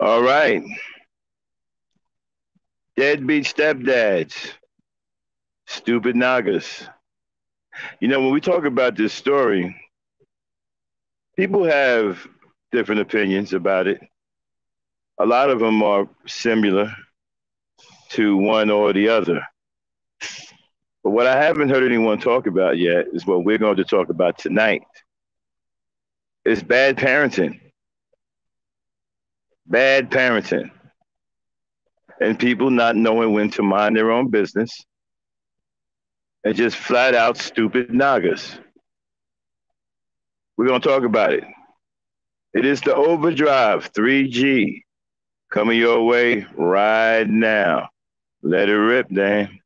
All right. Deadbeat stepdads. Stupid Nagas. When we talk about this story, people have different opinions about it. A lot of them are similar to one or the other. But what I haven't heard anyone talk about yet is what we're going to talk about tonight. It's bad parenting. Bad parenting. And people not knowing when to mind their own business and just flat out stupid Nagas. We're going to talk about it. It is the OverDrive 3G coming your way right now. Let it rip, Dan.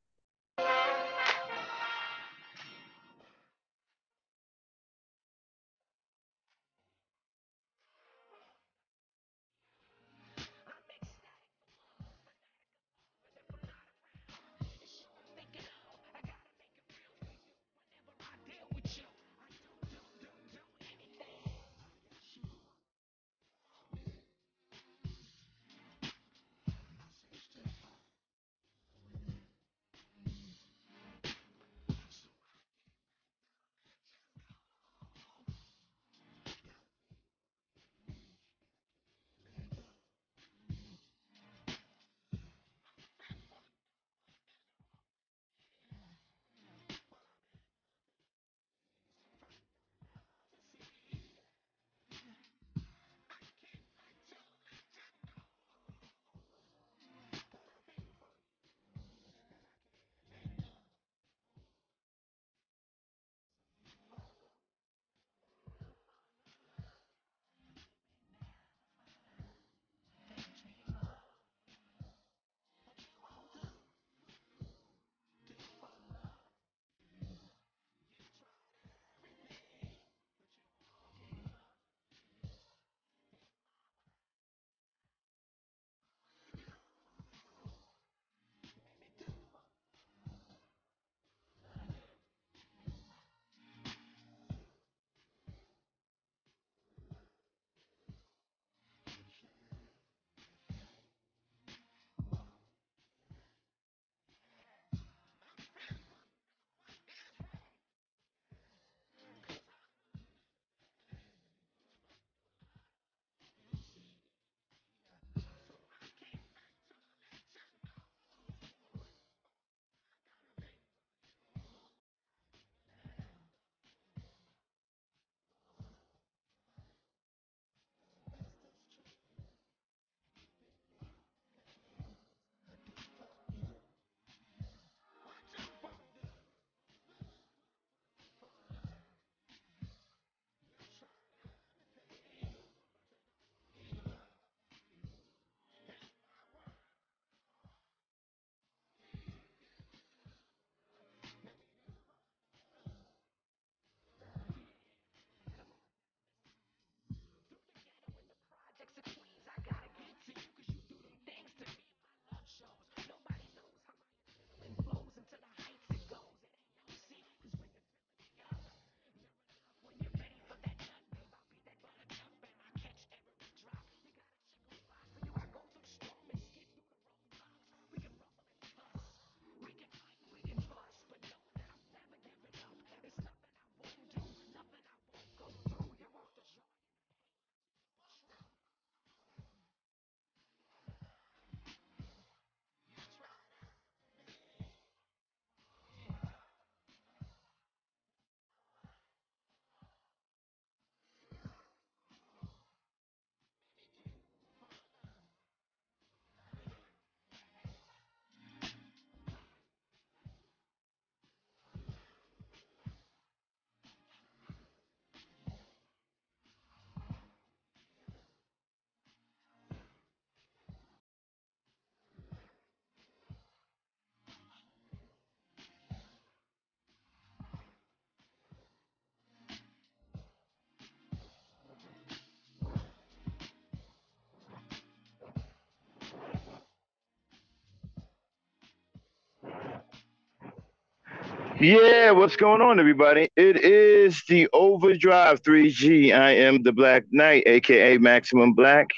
Yeah, what's going on, everybody? It is the OverDrive 3G. I am the Black Knight, aka Maximum Black.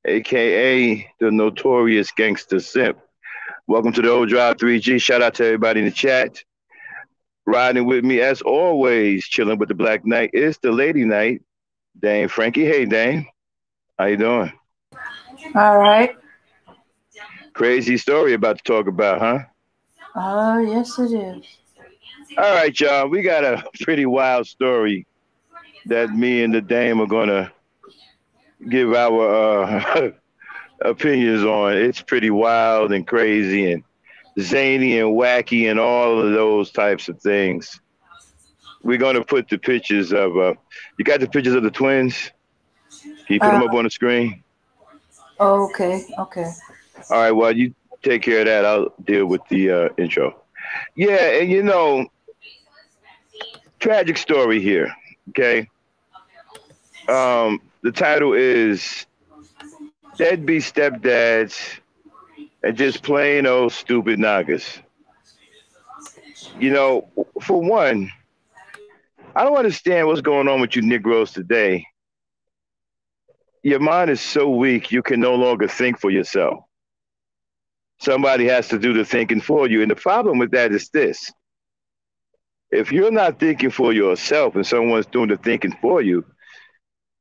aka the notorious gangster simp. Welcome to the OverDrive 3G. Shout out to everybody in the chat. Riding with me as always, chilling with the Black Knight is the Lady Knight, Dame Frankie. Hey Dame, how you doing? All right. Crazy story about to talk about, huh? Yes, it is. All right, y'all. We got a pretty wild story that me and the Dame are gonna give our opinions on. It's pretty wild and crazy and zany and wacky and all of those types of things. We're gonna put the pictures of you got the pictures of the twins? Can you put Uh, them up on the screen? okay, okay. All right, well you take care of that. I'll deal with the intro. Yeah, and tragic story here. Okay. The title is Deadbeat Stepdads and just plain old stupid Nagas. You know, for one, I don't understand what's going on with you Negroes today. Your mind is so weak you can no longer think for yourself. Somebody has to do the thinking for you. And the problem with that is this: if you're not thinking for yourself and someone's doing the thinking for you,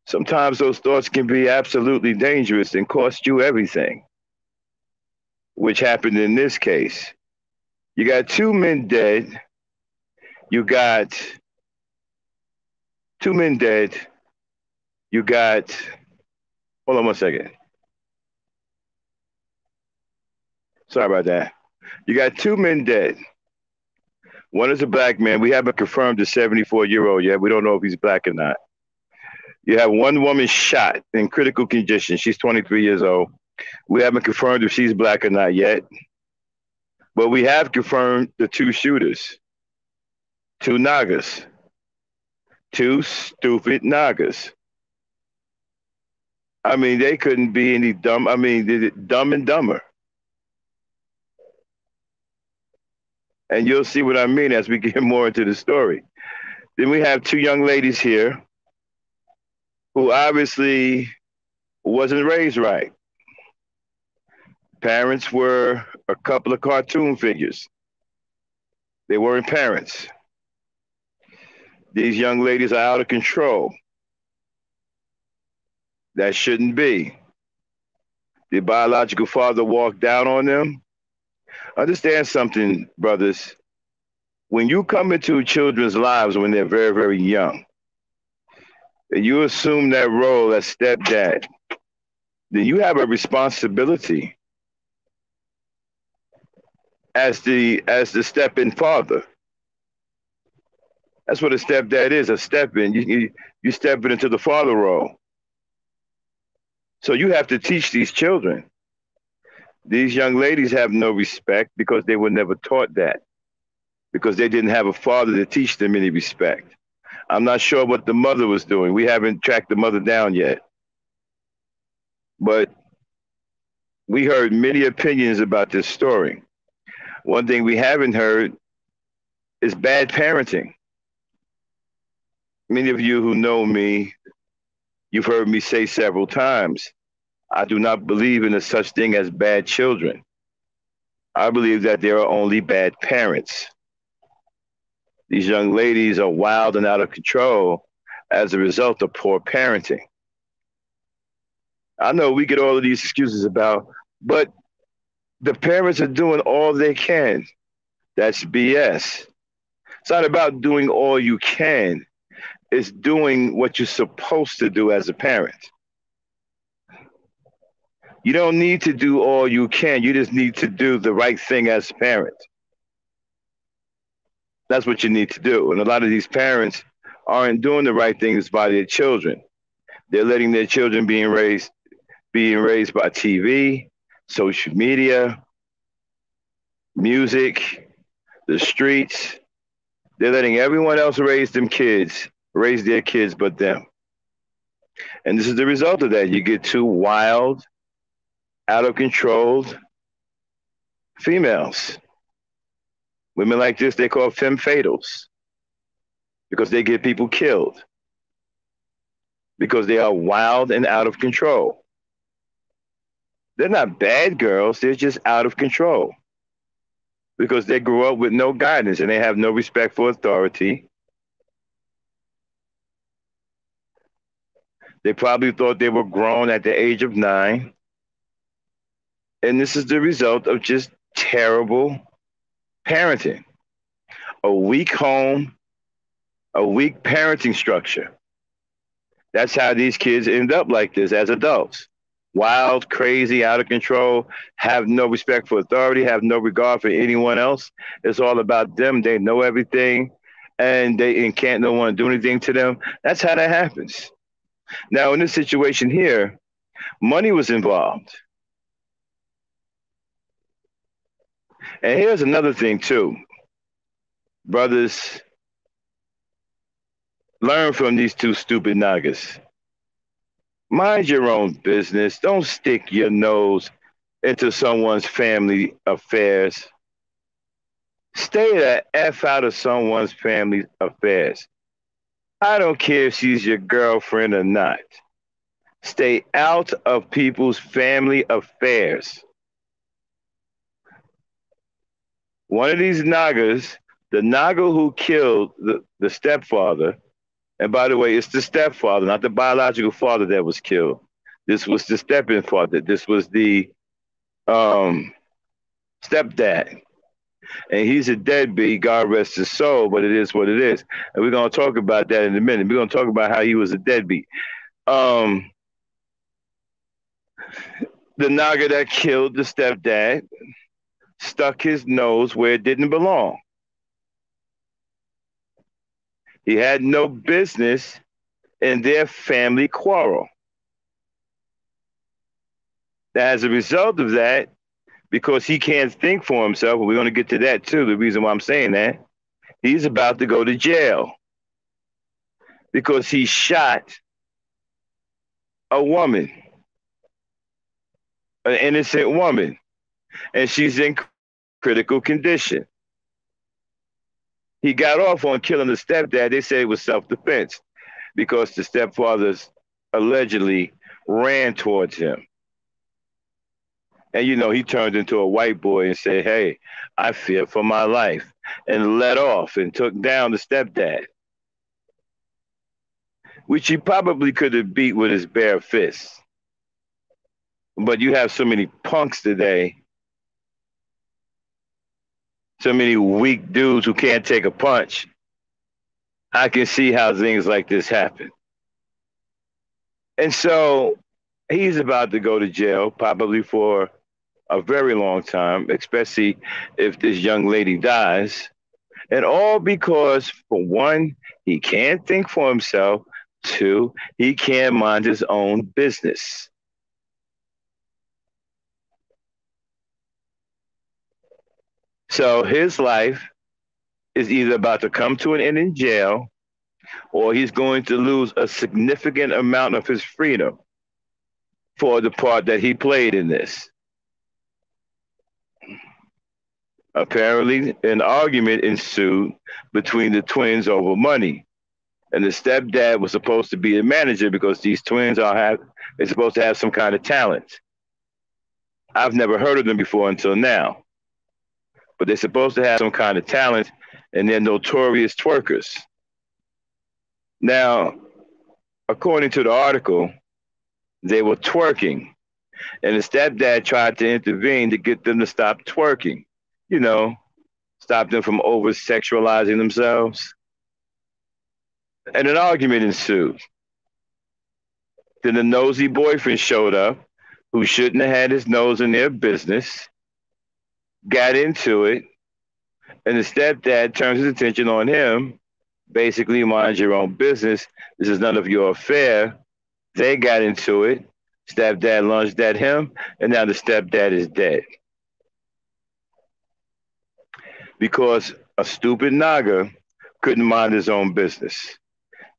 sometimes those thoughts can be absolutely dangerous and cost you everything, which happened in this case. You got two men dead. You got two men dead. You got, hold on one second. Sorry about that. You got two men dead. One is a black man. We haven't confirmed the 74-year-old yet. We don't know if he's black or not. You have one woman shot in critical condition. She's 23 years old. We haven't confirmed if she's black or not yet. But we have confirmed the two shooters, two Nagas, two stupid Nagas. I mean, they couldn't be any dumb. I mean, dumb and dumber. And you'll see what I mean as we get more into the story. Then we have two young ladies here who obviously wasn't raised right. Parents were a couple of cartoon figures. They weren't parents. These young ladies are out of control. That shouldn't be. The biological father walked down on them. Understand something, brothers. When you come into children's lives when they're very, very young, and you assume that role as stepdad, then you have a responsibility as the step-in father. That's what a stepdad is, a step-in. You step into the father role. So you have to teach these children. These young ladies have no respect because they were never taught that, because they didn't have a father to teach them any respect. I'm not sure what the mother was doing. We haven't tracked the mother down yet. But we heard many opinions about this story. One thing we haven't heard is bad parenting. Many of you who know me, you've heard me say several times, I do not believe in a such thing as bad children. I believe that there are only bad parents. These young ladies are wild and out of control as a result of poor parenting. I know we get all of these excuses about, but the parents are doing all they can. That's BS. It's not about doing all you can. It's doing what you're supposed to do as a parent. You don't need to do all you can. You just need to do the right thing as a parent. That's what you need to do. And a lot of these parents aren't doing the right things by their children. They're letting their children being raised by TV, social media, music, the streets. They're letting everyone else raise their kids but them. And this is the result of that. You get two wild, out of control females. Women like this, they call femme fatals because they get people killed because they are wild and out of control. They're not bad girls. They're just out of control because they grew up with no guidance and they have no respect for authority. They probably thought they were grown at the age of 9. And this is the result of just terrible parenting. A weak home, a weak parenting structure. That's how these kids end up like this as adults. Wild, crazy, out of control, have no respect for authority, have no regard for anyone else. It's all about them. They know everything and can't no one do anything to them. That's how that happens. Now, in this situation here, money was involved. And here's another thing, too. Brothers, learn from these two stupid Nagas. Mind your own business. Don't stick your nose into someone's family affairs. Stay the F out of someone's family affairs. I don't care if she's your girlfriend or not. Stay out of people's family affairs. One of these Nagas, the Naga who killed the stepfather, and by the way, it's the stepfather, not the biological father that was killed. This was the step-in father. This was the stepdad. And he's a deadbeat, God rest his soul, but it is what it is. And we're going to talk about that in a minute. We're going to talk about how he was a deadbeat. The Naga that killed the stepdad stuck his nose where it didn't belong. He had no business in their family quarrel. As a result of that, because he can't think for himself, and we're going to get to that too, the reason why I'm saying that, he's about to go to jail because he shot a woman, an innocent woman, and she's in critical condition. He got off on killing the stepdad. They said it was self-defense because the stepfathers allegedly ran towards him. And, he turned into a white boy and said, hey, I fear for my life, and let off and took down the stepdad, which he probably could have beat with his bare fists. But you have so many punks today, so many weak dudes who can't take a punch. I can see how things like this happen. And so he's about to go to jail, probably for a very long time, especially if this young lady dies. And all because, for one, he can't think for himself. 2, he can't mind his own business. So his life is either about to come to an end in jail, or he's going to lose a significant amount of his freedom for the part that he played in this. Apparently, an argument ensued between the twins over money. And the stepdad was supposed to be a manager because these twins they're supposed to have some kind of talent. I've never heard of them before until now. But they're supposed to have some kind of talent, and they're notorious twerkers. Now, according to the article, they were twerking, and the stepdad tried to intervene to get them to stop twerking. Stop them from over-sexualizing themselves. And an argument ensued. Then a nosy boyfriend showed up who shouldn't have had his nose in their business, got into it, and the stepdad turns his attention on him. Basically, mind your own business. This is none of your affair. They got into it. Stepdad lunged at him, and now the stepdad is dead. Because a stupid Naga couldn't mind his own business.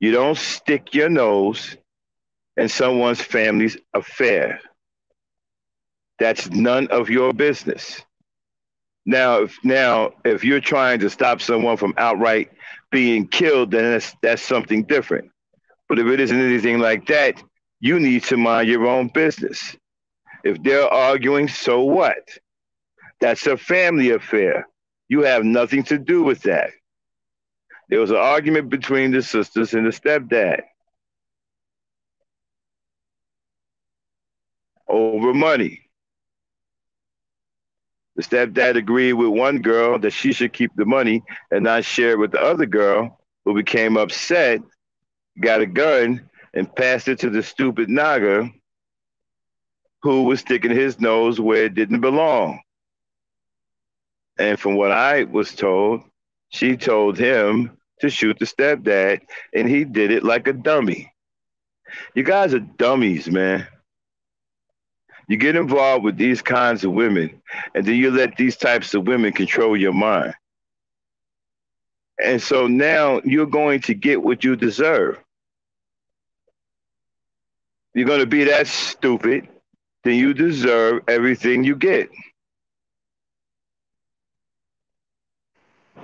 You don't stick your nose in someone's family's affair. That's none of your business. Now, if you're trying to stop someone from outright being killed, then that's something different. But if it isn't anything like that, you need to mind your own business. If they're arguing, so what? That's a family affair. You have nothing to do with that. There was an argument between the sisters and the stepdad over money. The stepdad agreed with one girl that she should keep the money and not share it with the other girl, who became upset, got a gun, and passed it to the stupid Naga, who was sticking his nose where it didn't belong. And from what I was told, she told him to shoot the stepdad, and he did it like a dummy. You guys are dummies, man. You get involved with these kinds of women, and then you let these types of women control your mind. And so now you're going to get what you deserve. You're going to be that stupid, then you deserve everything you get.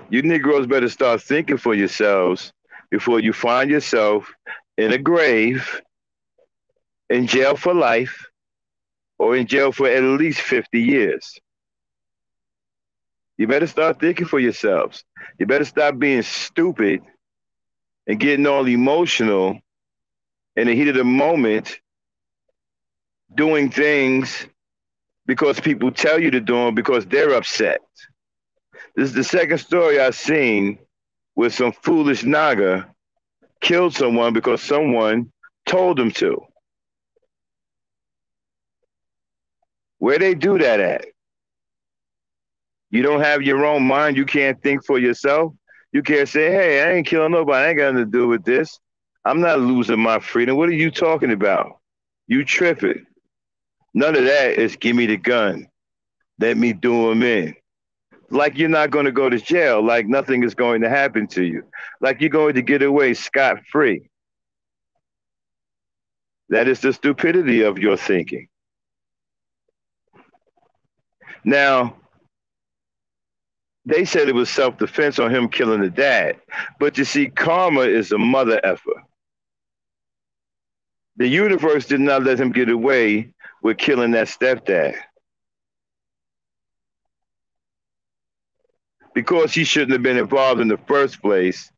You Negroes better start thinking for yourselves before you find yourself in a grave, in jail for life, or in jail for at least 50 years. You better start thinking for yourselves. You better stop being stupid and getting all emotional in the heat of the moment, doing things because people tell you to do them because they're upset. This is the second story I've seen where some foolish Naga killed someone because someone told them to. Where they do that at? You don't have your own mind. You can't think for yourself. You can't say, hey, I ain't killing nobody. I ain't got nothing to do with this. I'm not losing my freedom. What are you talking about? You tripping. None of that is give me the gun. Let me do them in. Like you're not going to go to jail. Like nothing is going to happen to you. Like you're going to get away scot-free. That is the stupidity of your thinking. Now, they said it was self-defense on him killing the dad. But you see, karma is a mother effer. The universe did not let him get away with killing that stepdad. Because he shouldn't have been involved in the first place,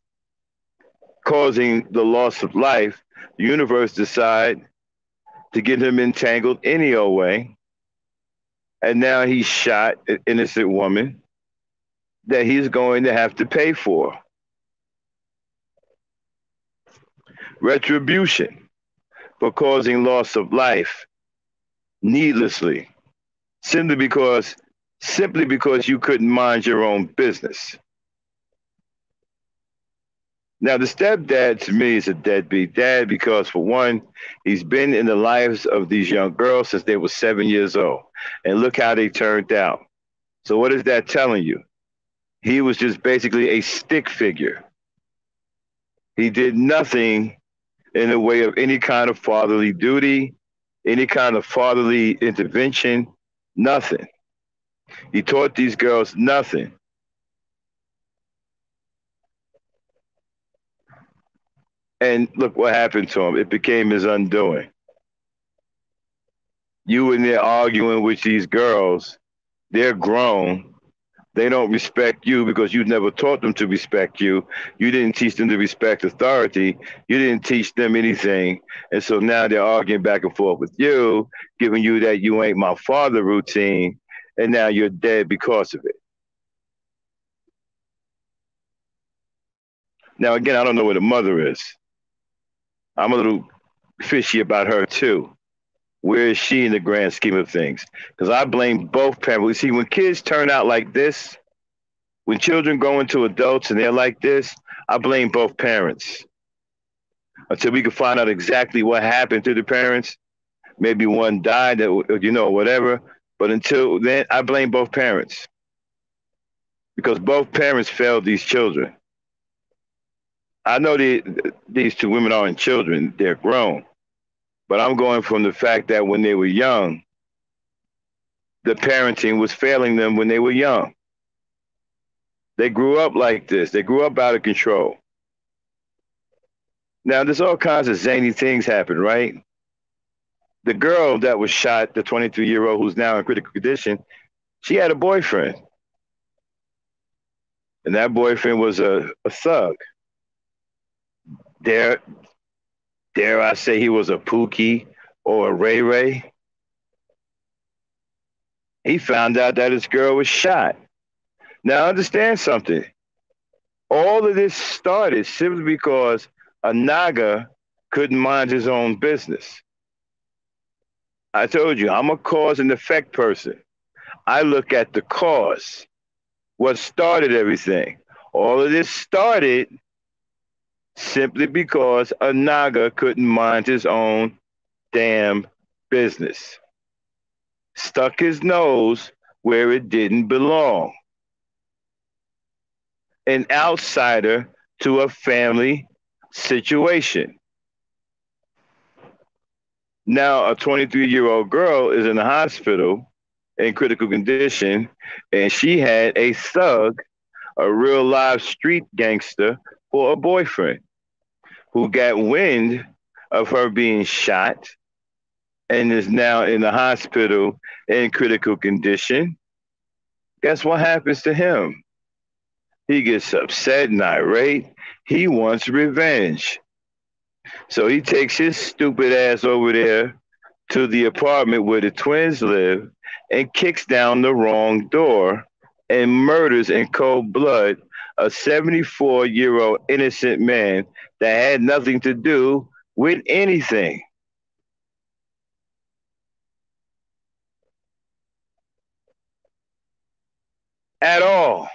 causing the loss of life, the universe decided to get him entangled any old way. And now he shot an innocent woman that he's going to have to pay for. Retribution for causing loss of life needlessly, simply because you couldn't mind your own business. Now, the stepdad to me is a deadbeat dad because, for one, he's been in the lives of these young girls since they were 7 years old. And look how they turned out. So what is that telling you? He was just basically a stick figure. He did nothing in the way of any kind of fatherly duty, any kind of fatherly intervention, nothing. He taught these girls nothing. And look what happened to him. It became his undoing. You in there arguing with these girls, they're grown. They don't respect you because you never taught them to respect you. You didn't teach them to respect authority. You didn't teach them anything. And so now they're arguing back and forth with you, giving you that you ain't my father routine. And now you're dead because of it. Now, again, I don't know where the mother is. I'm a little fishy about her, too. Where is she in the grand scheme of things? Because I blame both parents. See, when kids turn out like this, when children go into adults and they're like this, I blame both parents. Until we can find out exactly what happened to the parents. Maybe one died, whatever. But until then, I blame both parents. Because both parents failed these children. I know these two women aren't children, they're grown. But I'm going from the fact that when they were young, the parenting was failing them when they were young. They grew up like this. They grew up out of control. Now, there's all kinds of zany things happen, right? the girl that was shot, the 23-year-old who's now in critical condition, she had a boyfriend. And that boyfriend was a thug. Dare, dare I say he was a Pookie or a Ray Ray? He found out that his girl was shot. Now understand something. All of this started simply because a Naga couldn't mind his own business. I told you, I'm a cause and effect person. I look at the cause. What started everything? All of this started simply because a Naga couldn't mind his own damn business. Stuck his nose where it didn't belong. An outsider to a family situation. Now, a 23-year-old girl is in the hospital in critical condition, and she had a thug, a real live street gangster, for a boyfriend who got wind of her being shot and is now in the hospital in critical condition. Guess what happens to him? He gets upset and irate. He wants revenge. So he takes his stupid ass over there to the apartment where the twins live and kicks down the wrong door and murders in cold blood a 74-year-old innocent man that had nothing to do with anything. At all.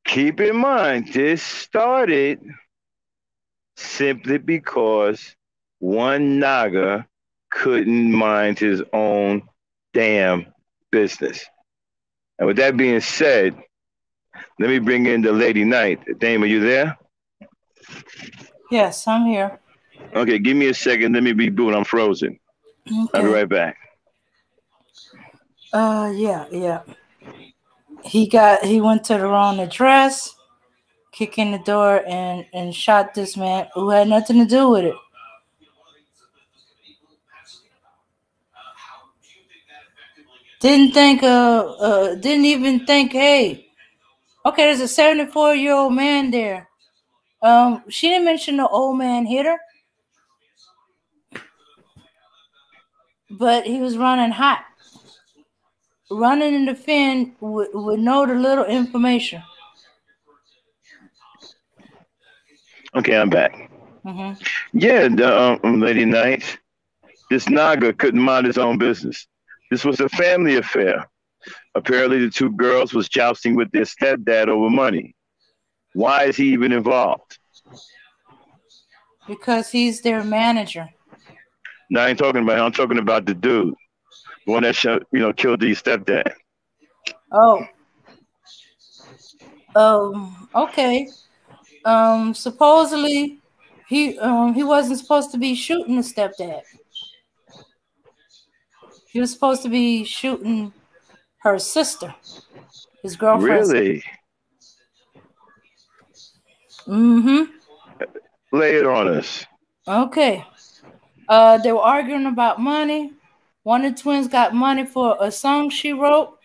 Keep in mind, this started simply because one Naga couldn't mind his own damn business. And with that being said, let me bring in the Lady Knight. Dame, are you there? Yes, I'm here. Okay, give me a second. Let me reboot. I'm frozen. I'll be Okay. right back. Yeah. He went to the wrong address, kicked in the door and shot this man who had nothing to do with it. Didn't even think, hey, okay, there's a 74-year-old man there. She didn't mention the old man hit her, but he was running hot, running in the fin with no little information. Okay, I'm back. Mm-hmm. Yeah, Lady Knight, this Naga couldn't mind his own business. This was a family affair. Apparently, the two girls was jousting with their stepdad over money. Why is he even involved? Because he's their manager. No, I ain't talking about him. I'm talking about the dude, the one that killed the stepdad. Oh. Okay. Supposedly he wasn't supposed to be shooting the stepdad. He was supposed to be shooting her sister, his girlfriend. Really? Mm-hmm. Lay it on us. Okay. They were arguing about money. One of the twins got money for a song she wrote.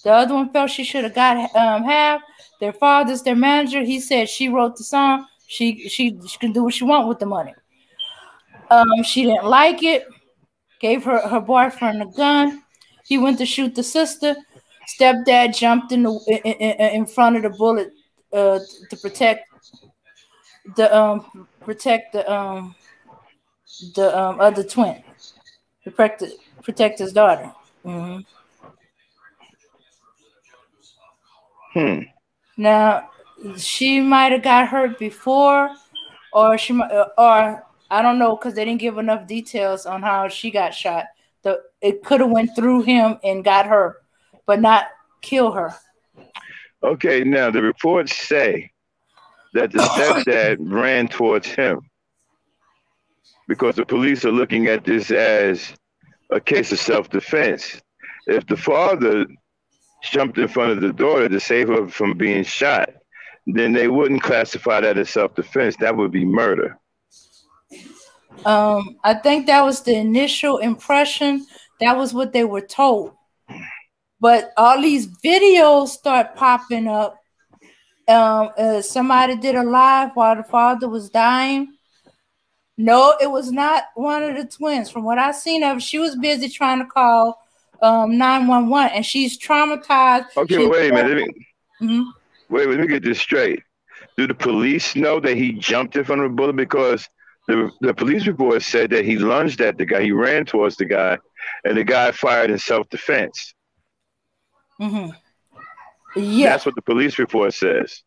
The other one felt she should have got half. Their father's their manager. He said she wrote the song. She can do what she want with the money. She didn't like it. Gave her boyfriend a gun. He went to shoot the sister. Stepdad jumped in front of the bullet to protect the other twin. Protect his daughter. Mm-hmm. Now, she might have got hurt before, or I don't know, because they didn't give enough details on how she got shot. It could have went through him and got her, but not kill her. Okay, now the reports say that the stepdad ran towards him because the police are looking at this as a case of self-defense. If the father jumped in front of the daughter to save her from being shot, then they wouldn't classify that as self-defense. That would be murder. I think that was the initial impression. That was what they were told. But all these videos start popping up. Somebody did a live while the father was dying. No, it was not one of the twins. From what I seen of, she was busy trying to call 911, and she's traumatized. Okay, She's wait a minute. mm-hmm. Wait, let me get this straight. Do the police know that he jumped in front of a bullet? Because the police report said that he lunged at the guy, he ran towards the guy, and the guy fired in self-defense. Mm-hmm. Yeah. That's what the police report says.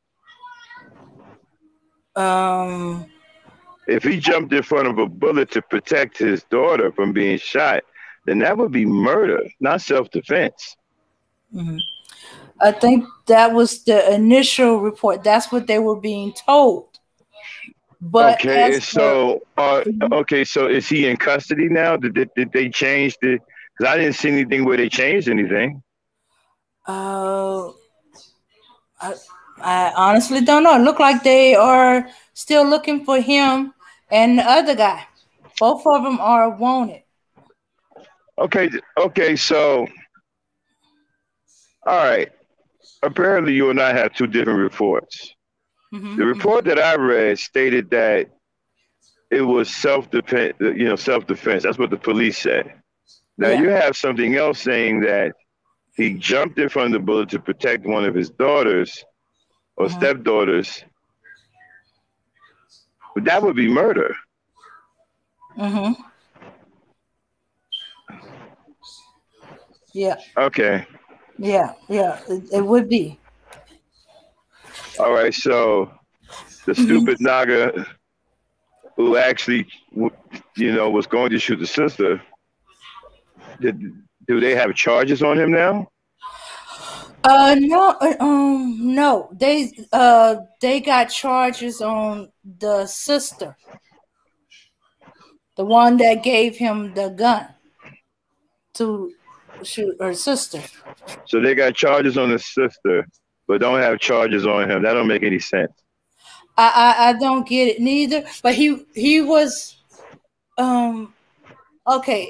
If he jumped in front of a bullet to protect his daughter from being shot, then that would be murder, not self-defense. Mm-hmm. I think that was the initial report. That's what they were being told. But okay, so okay, so is he in custody now? Did they change the? Because I didn't see anything where they changed anything. I honestly don't know. It looked like they are still looking for him and the other guy. Both of them are wanted. Okay, so all right. Apparently, you and I have two different reports. Mm-hmm. The report that I read stated that it was self-defense. Self-defense. That's what the police said. Now you have something else saying that he jumped in front of the bullet to protect one of his daughters or stepdaughters. But that would be murder. Mm-hmm. Yeah. Okay. Yeah, it would be. All right, so the stupid Naga who actually, was going to shoot the sister, do they have charges on him now? No. They got charges on the sister, the one that gave him the gun to shoot her sister. So they got charges on the sister, but don't have charges on him. That don't make any sense. I don't get it neither. But he was okay.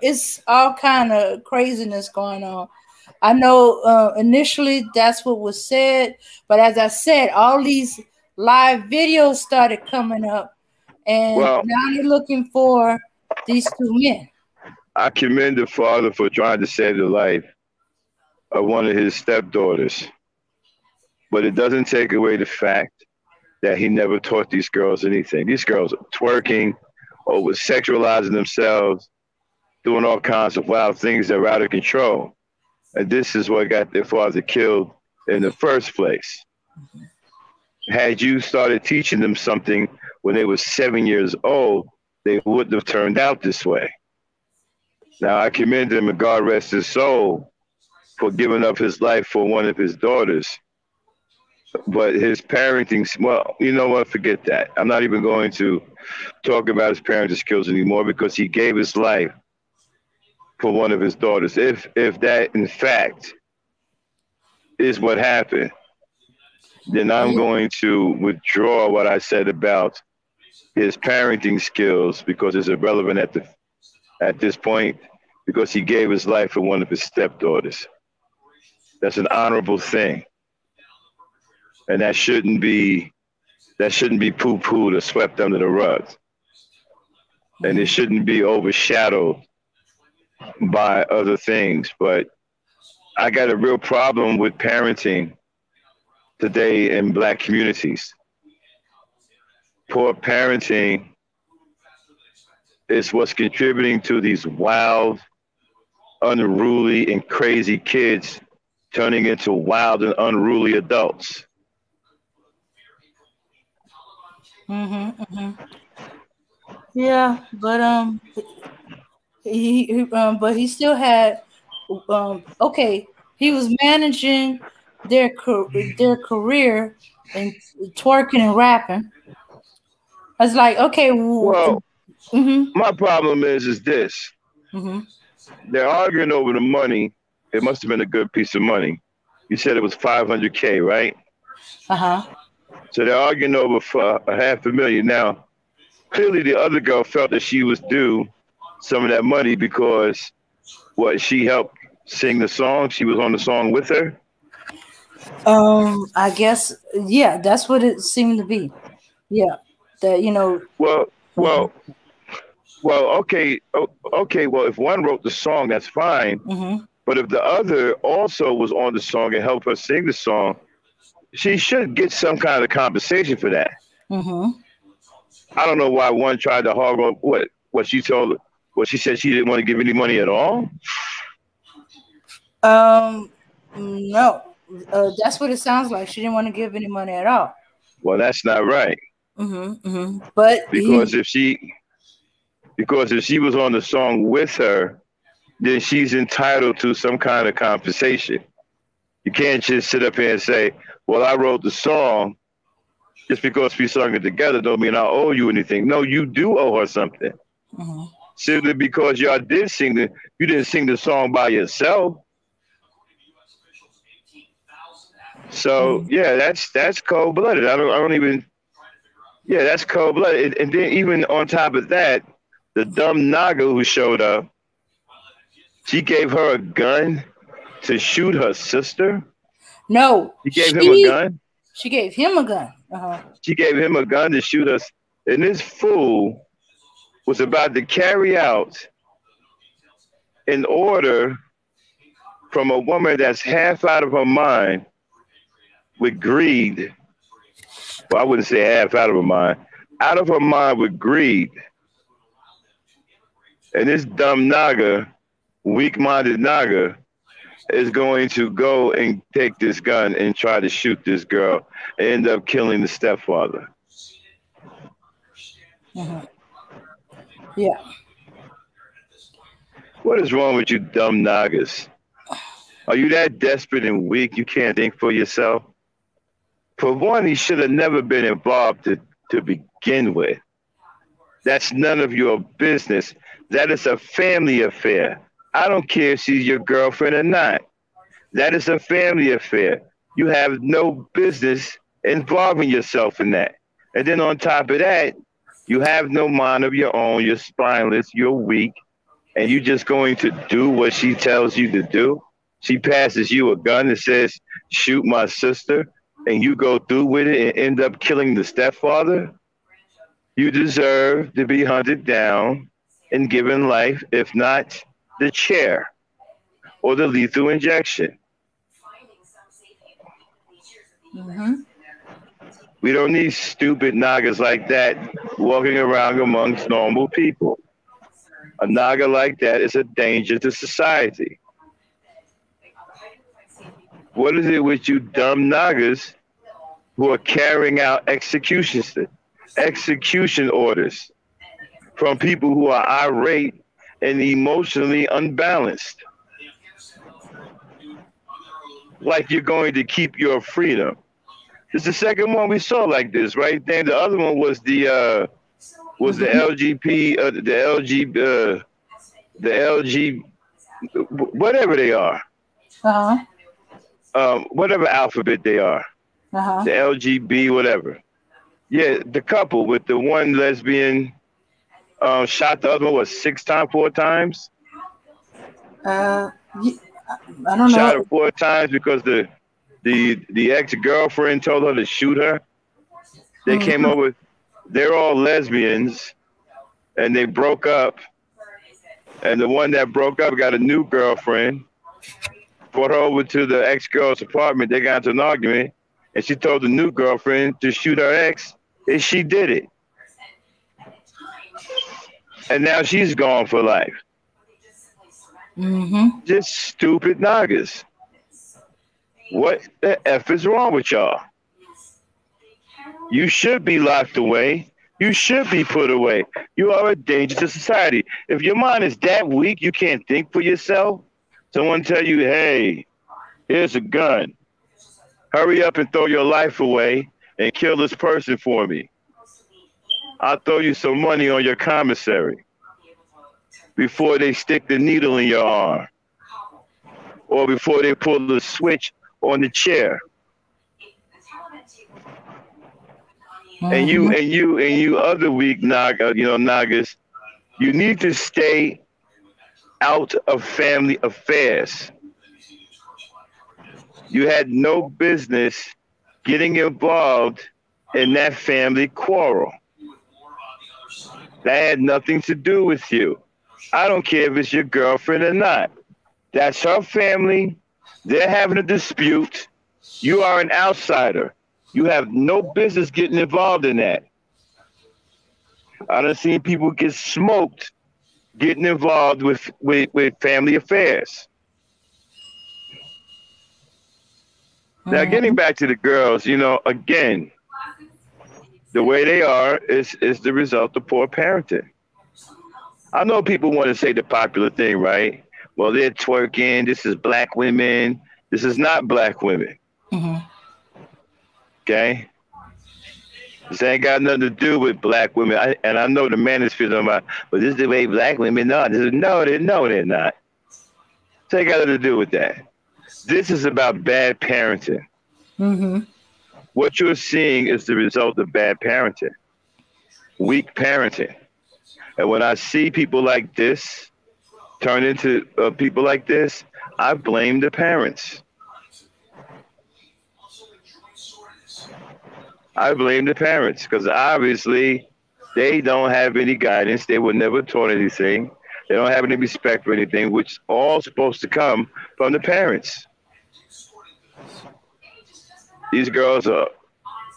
It's all kind of craziness going on. I know initially that's what was said, but as I said, all these live videos started coming up, and now they're looking for these two men. I commend the father for trying to save the life of one of his stepdaughters, but it doesn't take away the fact that he never taught these girls anything. These girls are twerking, over sexualizing themselves, doing all kinds of wild things that are out of control. And this is what got their father killed in the first place. Had you started teaching them something when they were 7 years old, they wouldn't have turned out this way. Now, I commend him, and God rest his soul, for giving up his life for one of his daughters. But his parenting, well, you know what? Forget that. I'm not even going to talk about his parenting skills anymore, because he gave his life for one of his daughters. If that, in fact, is what happened, then I'm going to withdraw what I said about his parenting skills, because it's irrelevant at this point, because he gave his life for one of his stepdaughters. That's an honorable thing. And that shouldn't be poo-pooed or swept under the rug. And it shouldn't be overshadowed by other things. But I got a real problem with parenting today in Black communities. Poor parenting is what's contributing to these wild, unruly, and crazy kids turning into wild and unruly adults. Yeah, but he still had okay. He was managing their career in twerking and rapping. I was like, okay. Well, my problem is this. They're arguing over the money. It must have been a good piece of money. You said it was $500K, right? Uh-huh. So they're arguing over for $500,000. Now, clearly the other girl felt that she was due some of that money because what she helped sing the song. She was on the song with her. I guess, yeah, that's what it seemed to be. Yeah, that Well, well, well. Okay, okay. Well, if one wrote the song, that's fine. Mm-hmm. But if the other also was on the song and helped her sing the song, she should get some kind of compensation for that. Mm-hmm. I don't know why one tried to hog on what she told. What she said she didn't want to give any money at all. No, that's what it sounds like. She didn't want to give any money at all. Well, that's not right. Mm-hmm. Mm-hmm. But Because if she was on the song with her, then she's entitled to some kind of compensation. You can't just sit up here and say, "Well, I wrote the song." Just because we sung it together don't mean I owe you anything. No, you do owe her something. mm-hmm. Simply because y'all did you didn't sing the song by yourself. So Mm-hmm. yeah, that's cold blooded. I don't even. Yeah, that's cold blooded. And then even on top of that, the dumb Naga who showed up, she gave her a gun to shoot her sister. No, She gave him a gun. she gave him a gun. Uh-huh. She gave him a gun to shoot us. And this fool was about to carry out an order from a woman that's half out of her mind with greed. Well, I wouldn't say half out of her mind. Out of her mind with greed. And this dumb Naga, weak-minded Naga, is going to go and take this gun and try to shoot this girl and end up killing the stepfather. Mm-hmm. Yeah. What is wrong with you dumb Nagas? Are you that desperate and weak you can't think for yourself? For one, he should have never been involved to begin with. That's none of your business. That is a family affair. I don't care if she's your girlfriend or not. That is a family affair. You have no business involving yourself in that. And then on top of that, you have no mind of your own. You're spineless. You're weak. And you're just going to do what she tells you to do. She passes you a gun and says, shoot my sister. And you go through with it and end up killing the stepfather. You deserve to be hunted down and given life, if not the chair or the lethal injection. Mm-hmm. We don't need stupid Nagas like that walking around amongst normal people. A Naga like that is a danger to society. What is it with you dumb Nagas who are carrying out execution orders from people who are irate and emotionally unbalanced? Like you're going to keep your freedom. It's the second one we saw like this, right? Then the other one was the LGP, the LG, whatever they are. Uh-huh. Whatever alphabet they are. Uh-huh. The LGB, whatever. Yeah, the couple with the one lesbian shot the other one, what, 4 times? I don't know. Shot her 4 times because the ex-girlfriend told her to shoot her. They came over, they're all lesbians, and they broke up. And the one that broke up got a new girlfriend, brought her over to the ex-girl's apartment. They got into an argument, and she told the new girlfriend to shoot her ex, and she did it. And now she's gone for life. Mm-hmm. Just stupid Nagas. What the F is wrong with y'all? You should be locked away. You should be put away. You are a danger to society. If your mind is that weak, you can't think for yourself. Someone tell you, hey, here's a gun. Hurry up and throw your life away and kill this person for me. I'll throw you some money on your commissary before they stick the needle in your arm or before they pull the switch on the chair. And you other weak Nagas, you need to stay out of family affairs. You had no business getting involved in that family quarrel. That had nothing to do with you. I don't care if it's your girlfriend or not. That's her family. They're having a dispute. You are an outsider. You have no business getting involved in that. I done seen people get smoked getting involved with family affairs. Now, getting back to the girls, again, the way they are is the result of poor parenting. I know people want to say the popular thing, right? Well, they're twerking. This is black women. This is not black women. Okay? This ain't got nothing to do with black women. And I know the manosphere about, but this is the way black women are. No, they're not. This ain't got nothing to do with that. This is about bad parenting. What you're seeing is the result of bad parenting, weak parenting. And when I see people like this turn into people like this, I blame the parents. I blame the parents because obviously they don't have any guidance. They were never taught anything. They don't have any respect for anything, which is all supposed to come from the parents. These girls are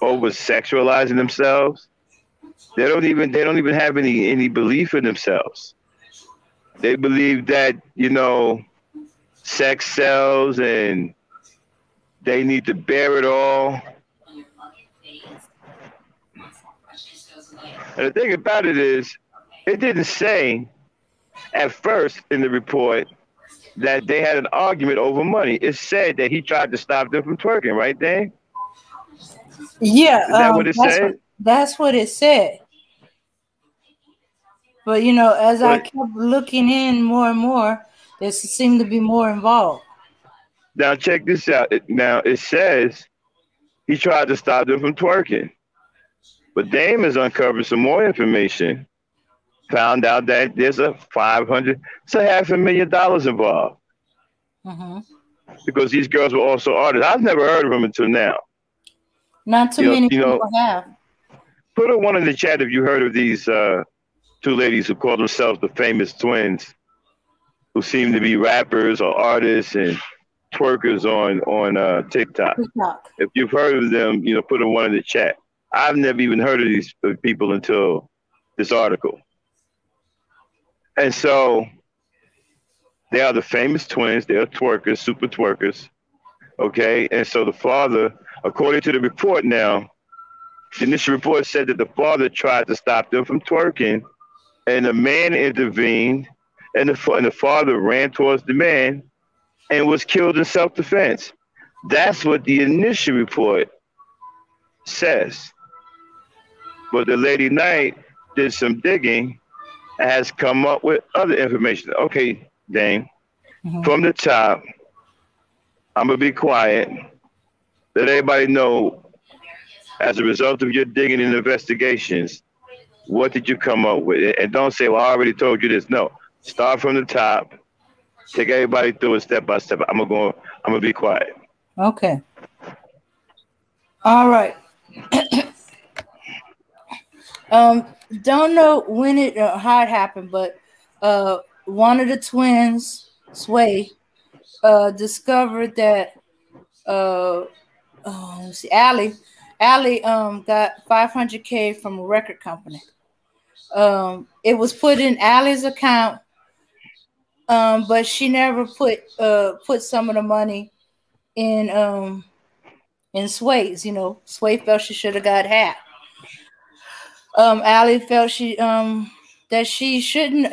over sexualizing themselves. They don't even have any belief in themselves. They believe that, sex sells and they need to bear it all. And the thing about it is, it didn't say at first in the report that they had an argument over money. It said that he tried to stop them from twerking, right, Dan? Yeah. Is that what it said? That's what it said. But, as I kept looking in more and more, there seemed to be more involved. Now, check this out. Now, it says he tried to stop them from twerking. But Dame has uncovered some more information, found out that there's it's $500,000 involved. Because these girls were also artists. I've never heard of them until now. Not too many people have. Put a one in the chat if you heard of these two ladies who call themselves the famous twins, who seem to be rappers or artists and twerkers on TikTok. If you've heard of them, put a one in the chat. I've never even heard of these people until this article. And so they are the famous twins. They are twerkers, super twerkers. Okay. And so the father, according to the report now, the initial report said that the father tried to stop them from twerking, and the man intervened, and the father ran towards the man and was killed in self-defense. That's what the initial report says. But the Lady Knight did some digging and has come up with other information. Okay, Dane, from the top, I'm going to be quiet. Let everybody know, as a result of your digging and investigations, what did you come up with? And don't say, well, I already told you this. No, start from the top. Take everybody through it step by step. I'm gonna be quiet. Okay. All right. Don't know when it how it happened, but one of the twins, Sway, discovered that let's see, Allie got $500K from a record company. It was put in Allie's account, but she never put some of the money in Sway's. Sway felt she should have got half. Allie felt that she shouldn't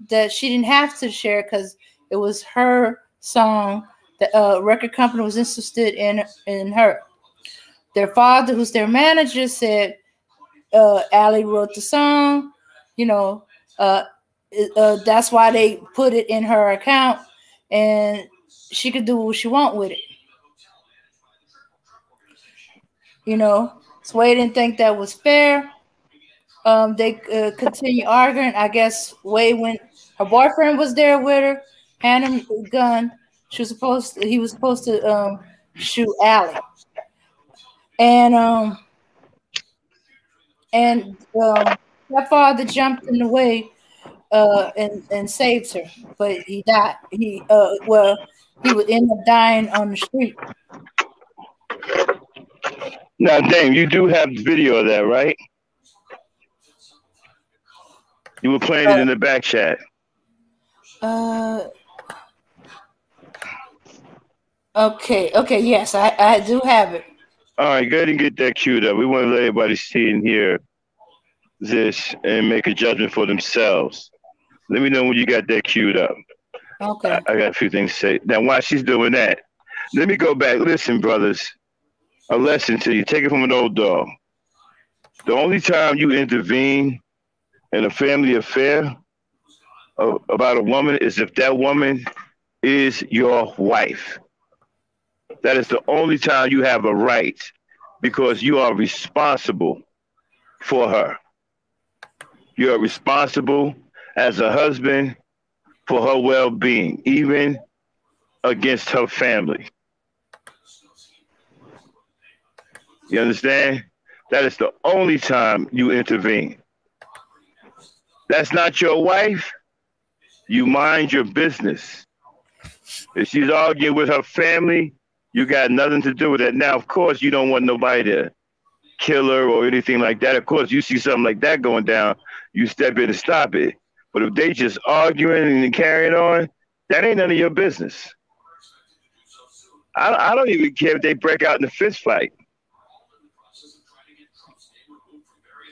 that she didn't have to share because it was her song. The record company was interested in her. Their father, who's their manager, said Allie wrote the song. That's why they put it in her account, and she could do what she want with it. Sway didn't think that was fair. They continue arguing. I guess Wade went. Her boyfriend was there with her, handed him a gun. He was supposed to shoot Allie, and that father jumped in the way and saved her, but he died. He would end up dying on the street. Now, Dame, you do have video of that, right? You were playing it in the back chat. Okay, yes, I do have it. All right, go ahead and get that queued up. We want to let everybody see and hear this and make a judgment for themselves. Let me know when you got that queued up. Okay. I got a few things to say. Now, while she's doing that, let me go back. Listen, brothers, a lesson to you. Take it from an old dog. The only time you intervene in a family affair about a woman is if that woman is your wife. That is the only time you have a right, because you are responsible for her. You are responsible as a husband for her well-being, even against her family. You understand? That is the only time you intervene. That's not your wife. You mind your business. If she's arguing with her family, you got nothing to do with it. Now, of course, you don't want nobody to kill her or anything like that. Of course, you see something like that going down, you step in and stop it. But if they just arguing and carrying on, that ain't none of your business. I don't even care if they break out in a fist fight.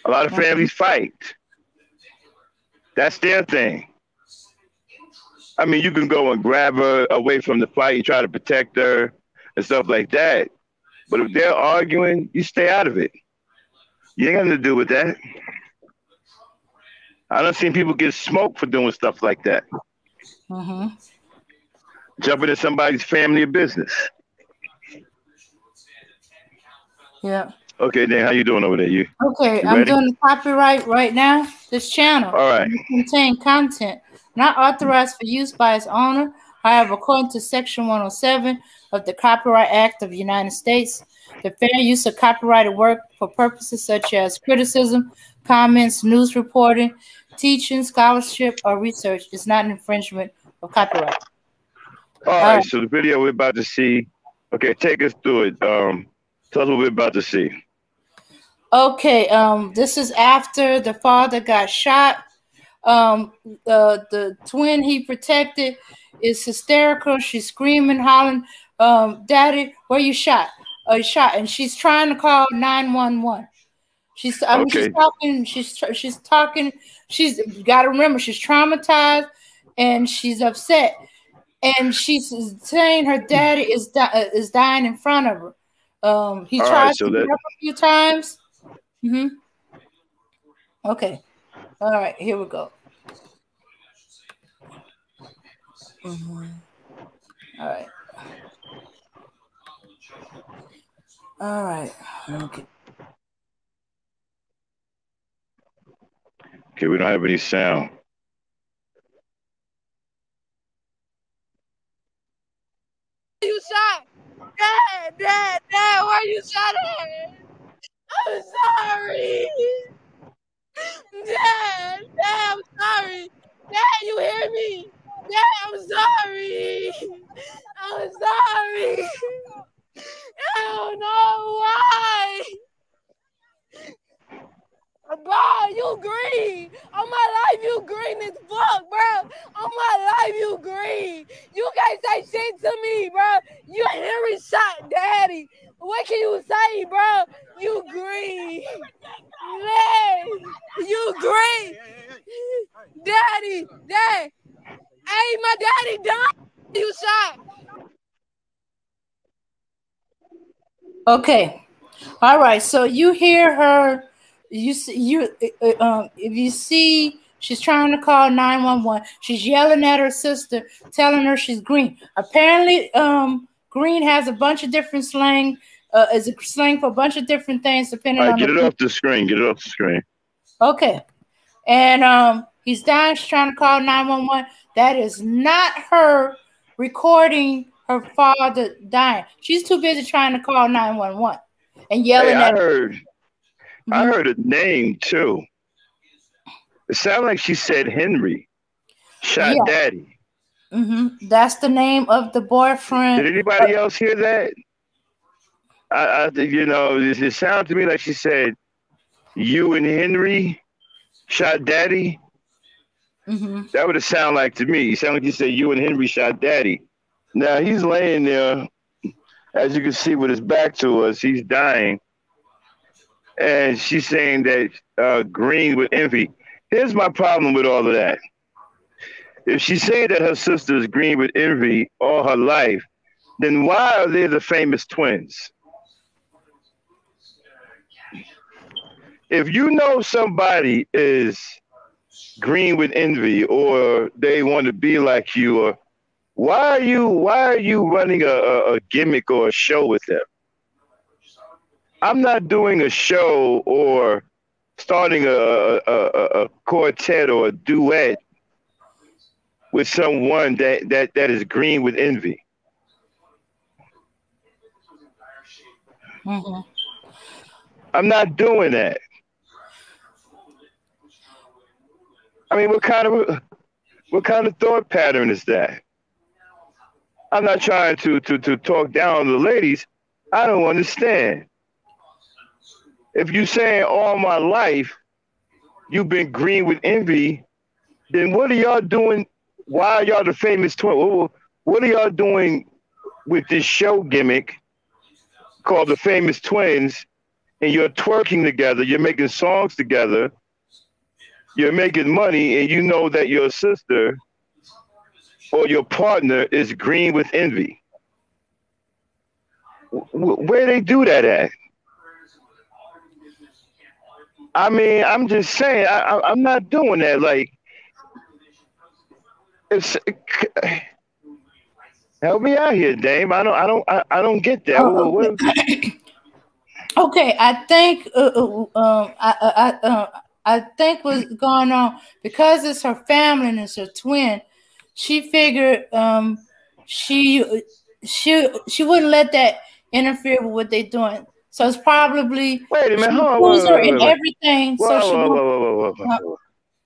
A lot of families fight. That's their thing. I mean, you can go and grab her away from the fight and try to protect her and stuff like that. But if they're arguing, you stay out of it. You ain't got nothing to do with that. I done seen people get smoked for doing stuff like that. Jumping in somebody's family or business. Yeah. Okay, then how you doing over there? You I'm doing the copyright right now. This channel contain content not authorized for use by its owner. However, according to Section 107 of the Copyright Act of the United States, the fair use of copyrighted work for purposes such as criticism, comments, news reporting, teaching, scholarship, or research is not an infringement of copyright. All right, so the video we're about to see, okay, take us through it. Tell us what we're about to see. Okay, this is after the father got shot. The twin he protected is hysterical. She's screaming, hollering, "Daddy, where you shot?" Shot, and she's trying to call 911. She's talking. She's got to remember she's traumatized and she's upset, and she's saying her daddy is dying in front of her. He tried to get up a few times. Okay. All right, here we go. All right. All right. Okay. Okay, we don't have any sound. You shot? Dad, where you shot at? I'm sorry. Dad, I'm sorry. Dad, you hear me? Dad, I'm sorry. I'm sorry. I don't know why. Bro, you green. On my life, you green as fuck, bro. On my life, you green. You can't say shit to me, bro. You Henry shot daddy. What can you say, bro? You green. Man, you green. Daddy. Hey, my daddy died. You shot. Okay. All right. So you hear her. If you see, she's trying to call 911. She's yelling at her sister, telling her she's green. Apparently, green has a bunch of different slang is a slang for a bunch of different things depending All right, on get it off the screen. Get it off the screen. Okay. And he's dying. She's trying to call 911. That is not her recording her father dying. She's too busy trying to call 911 and yelling at him. I heard a name too. It sounded like she said Henry shot daddy. That's the name of the boyfriend. Did anybody else hear that? I you know, it sounded to me like she said, "You and Henry shot daddy." That would have sounded like to me. It sounded like you said, "You and Henry shot daddy." Now he's laying there, as you can see, with his back to us. He's dying, and she's saying that green with envy. Here's my problem with all of that. If she's saying that her sister is green with envy all her life, then why are they the famous twins? If you know somebody is green with envy or they want to be like you, or why are you running a gimmick or a show with them? I'm not doing a show or starting a quartet or a duet with someone that is green with envy. I'm not doing that. I mean, what kind of thought pattern is that? I'm not trying to talk down the ladies. I don't understand. If you're saying all my life you've been green with envy, then what are y'all doing? Why are y'all the famous twins? What are y'all doing with this show gimmick called the Famous Twins? And you're twerking together, you're making songs together, you're making money, and you know that your sister or your partner is green with envy. Where they do that at? I mean, I'm just saying, I'm not doing that. Like, help me out here, Dame. I don't get that. Okay, I think what's going on, because it's her family and it's her twin, she figured she wouldn't let that interfere with what they're doing. So it's probably wait a minute, hold on, everything. Whoa.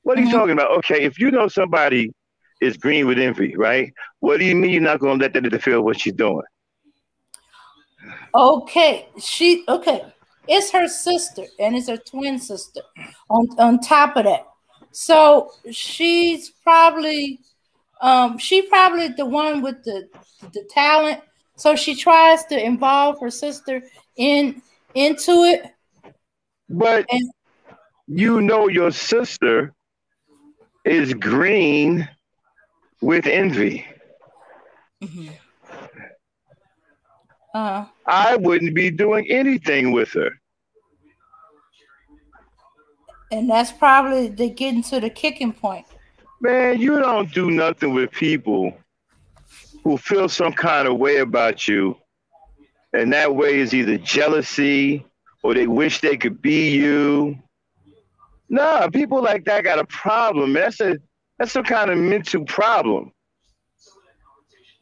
What are you talking about? Okay, if you know somebody is green with envy, right? What do you mean you're not going to let that interfere with what she's doing? Okay, it's her sister and it's her twin sister on top of that. So she's probably the one with the talent. So she tries to involve her sister into it. But you know your sister is green with envy. I wouldn't be doing anything with her. And that's probably they getting to the kicking point. Man, you don't do nothing with people who feel some kind of way about you. And that way is either jealousy or they wish they could be you. Nah, people like that got a problem. That's some kind of mental problem.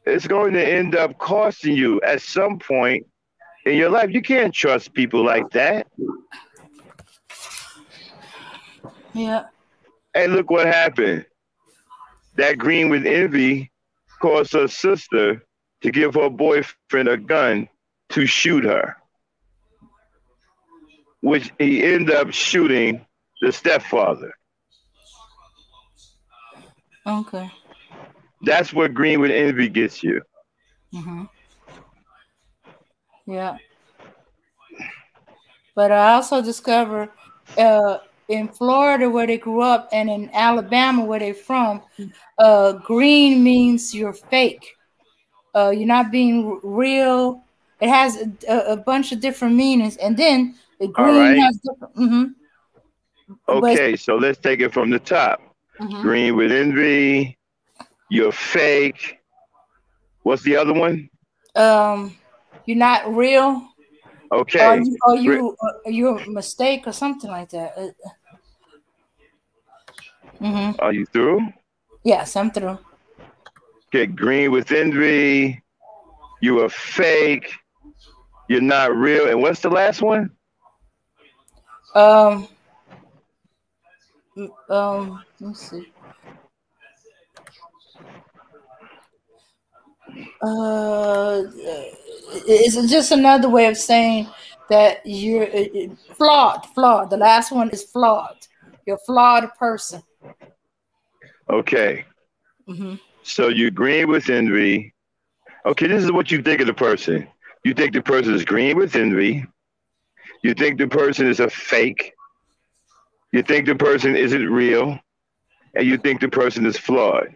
It's going to end up costing you at some point in your life. You can't trust people like that. Yeah. Hey, look what happened. That green with envy caused her sister to give her boyfriend a gun to shoot her, which he ended up shooting the stepfather. Okay. That's what green with envy gets you. Yeah. But I also discovered in Florida where they grew up and in Alabama where they're from, green means you're fake. You're not being real. It has a bunch of different meanings. And then the green has different. Okay, so let's take it from the top. Green with envy, you're fake. What's the other one? You're not real. Okay. You a mistake or something like that. Are you through? Yes, I'm through. Okay, green with envy. You are fake. You're not real. And what's the last one? Let's see. It's just another way of saying that you're flawed. The last one is flawed. You're a flawed person. Okay. So you're green with envy. Okay, this is what you think of the person. You think the person is green with envy. You think the person is a fake. You think the person isn't real. And you think the person is flawed.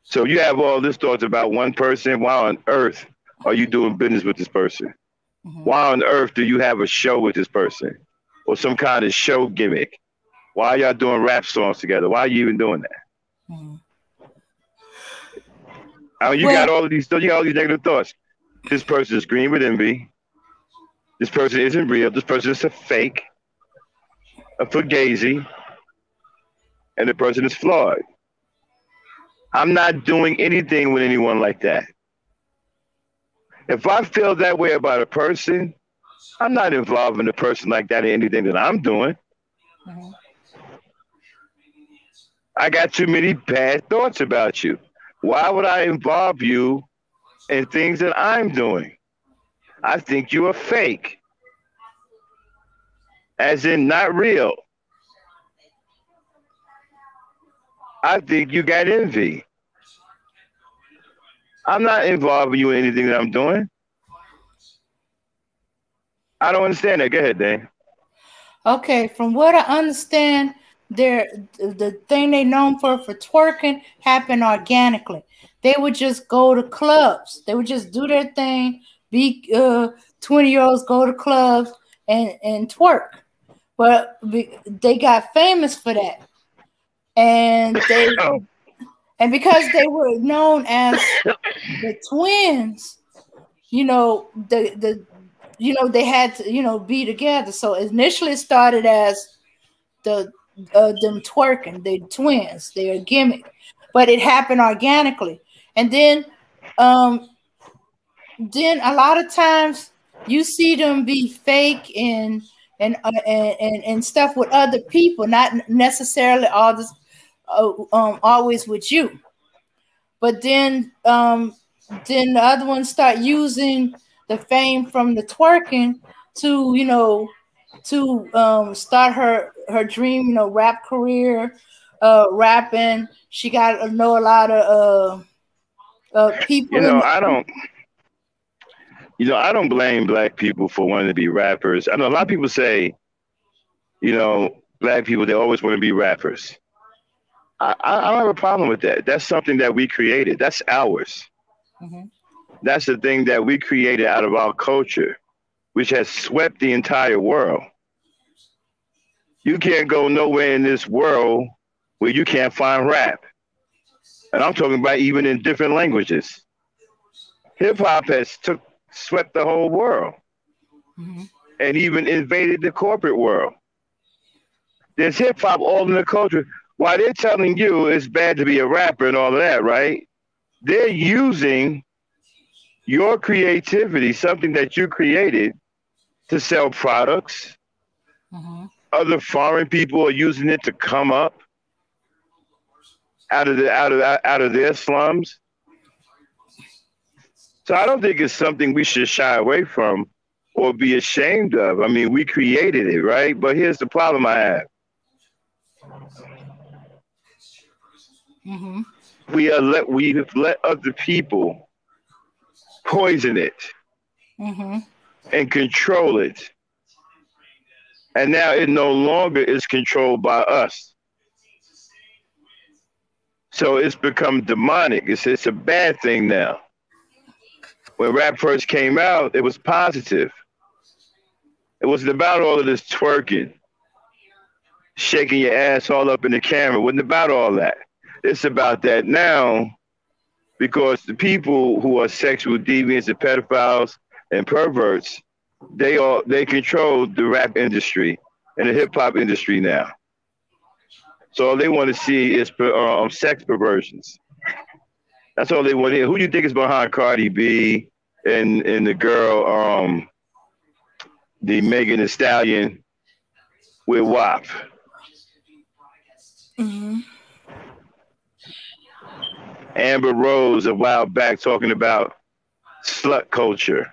So you have all this thoughts about one person. Why on earth are you doing business with this person? Why on earth do you have a show with this person? Or some kind of show gimmick? Why are y'all doing rap songs together? Why are you even doing that? I mean, you got all these negative thoughts. This person is green with envy. This person isn't real. This person is a fake, a fugazi, and the person is flawed. I'm not doing anything with anyone like that. If I feel that way about a person, I'm not involving a person like that in anything that I'm doing. I got too many bad thoughts about you. Why would I involve you in things that I'm doing? I think you are fake. As in not real. I think you got envy. I'm not involving you in anything that I'm doing. I don't understand that. Go ahead, Dan. Okay, from what I understand, the thing they known for twerking happened organically. They would just go to clubs. They would just do their thing. Be 20-year-olds go to clubs and twerk. But they got famous for that, and because they were known as the twins, they had to be together. So initially it started as them twerking, they twins, they're a gimmick, but it happened organically. And then a lot of times you see them be fake and stuff with other people, not necessarily always with you. But then the other ones start using the fame from the twerking to start her dream, rap career, rapping. She got to know a lot of people. I don't blame black people for wanting to be rappers. I know a lot of people say, black people, they always want to be rappers. I don't have a problem with that. That's something that we created. That's ours. That's the thing that we created out of our culture, which has swept the entire world. You can't go nowhere in this world where you can't find rap. And I'm talking about even in different languages. Hip hop has swept the whole world and even invaded the corporate world. There's hip hop all in the culture. While they're telling you it's bad to be a rapper and all of that, right? They're using your creativity, something that you created, to sell products. Other foreign people are using it to come up out of their slums. So I don't think it's something we should shy away from or be ashamed of. I mean, we created it, right? But here's the problem I have. We've let other people poison it and control it. And now it no longer is controlled by us. So it's become demonic. It's a bad thing now. When rap first came out, it was positive. It wasn't about all of this twerking, shaking your ass all up in the camera. It wasn't about all that. It's about that now, because the people who are sexual deviants and pedophiles and perverts, they control the rap industry and the hip hop industry now. So all they want to see is sex perversions. That's all they want to hear. Who do you think is behind Cardi B and the girl, the Megan Thee Stallion with WAP? Mm-hmm. Amber Rose a while back talking about slut culture.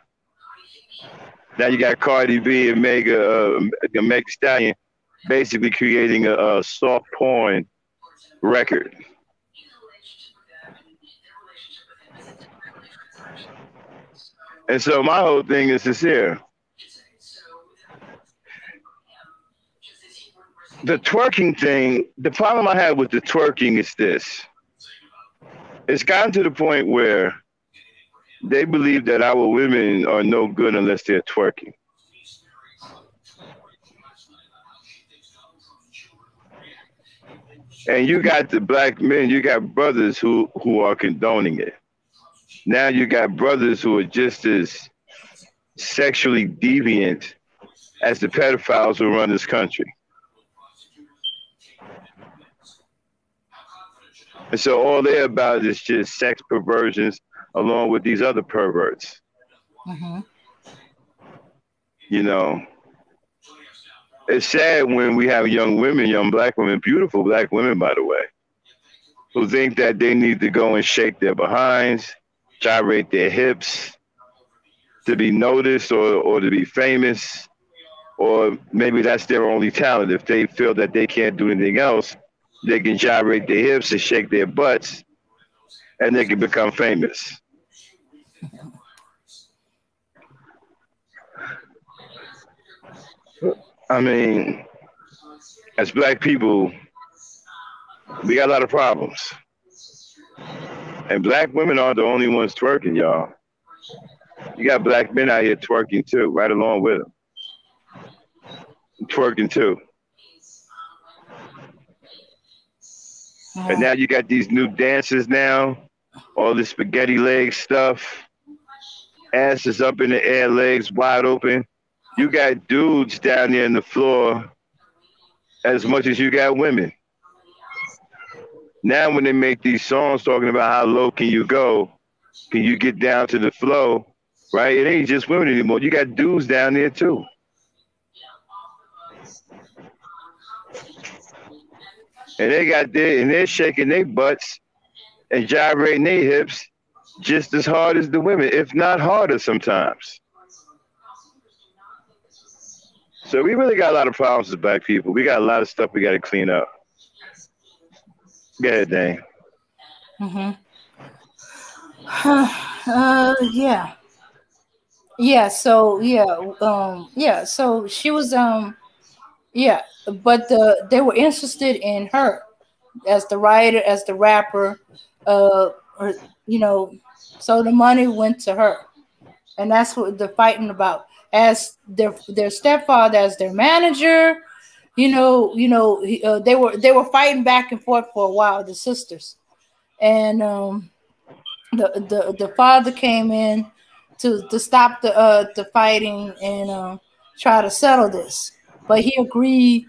Now you got Cardi B and Megan Thee Stallion basically creating a soft porn record. And so my whole thing is this here. The twerking thing, the problem I have with the twerking is this. It's gotten to the point where they believe that our women are no good unless they're twerking. And you got the black men, you got brothers who are condoning it. Now you got brothers who are just as sexually deviant as the pedophiles who run this country. And so all they're about is just sex perversions along with these other perverts. Mm-hmm. You know, it's sad when we have young women, young black women, beautiful black women, by the way, who think that they need to go and shake their behinds, gyrate their hips to be noticed or to be famous, or maybe that's their only talent. If they feel that they can't do anything else, they can gyrate their hips and shake their butts, and they can become famous. I mean, as black people, we got a lot of problems. And black women aren't the only ones twerking, y'all. You got black men out here twerking too, right along with them. Twerking too. And now you got these new dances now, all this spaghetti leg stuff, asses up in the air, legs wide open. You got dudes down there on the floor as much as you got women. Now when they make these songs talking about how low can you go, can you get down to the flow, right? It ain't just women anymore. You got dudes down there too. And they're shaking their butts and gyrating their hips just as hard as the women, if not harder sometimes. So we really got a lot of problems as black people. We got a lot of stuff we got to clean up. Go ahead, Dane. Mm-hmm. Yeah. Yeah. So yeah. So she was yeah, but they were interested in her as the writer, as the rapper, or, so the money went to her, and that's what they're fighting about. As their stepfather, as their manager, they were fighting back and forth for a while, the sisters, and the father came in to stop the fighting and try to settle this. But he agreed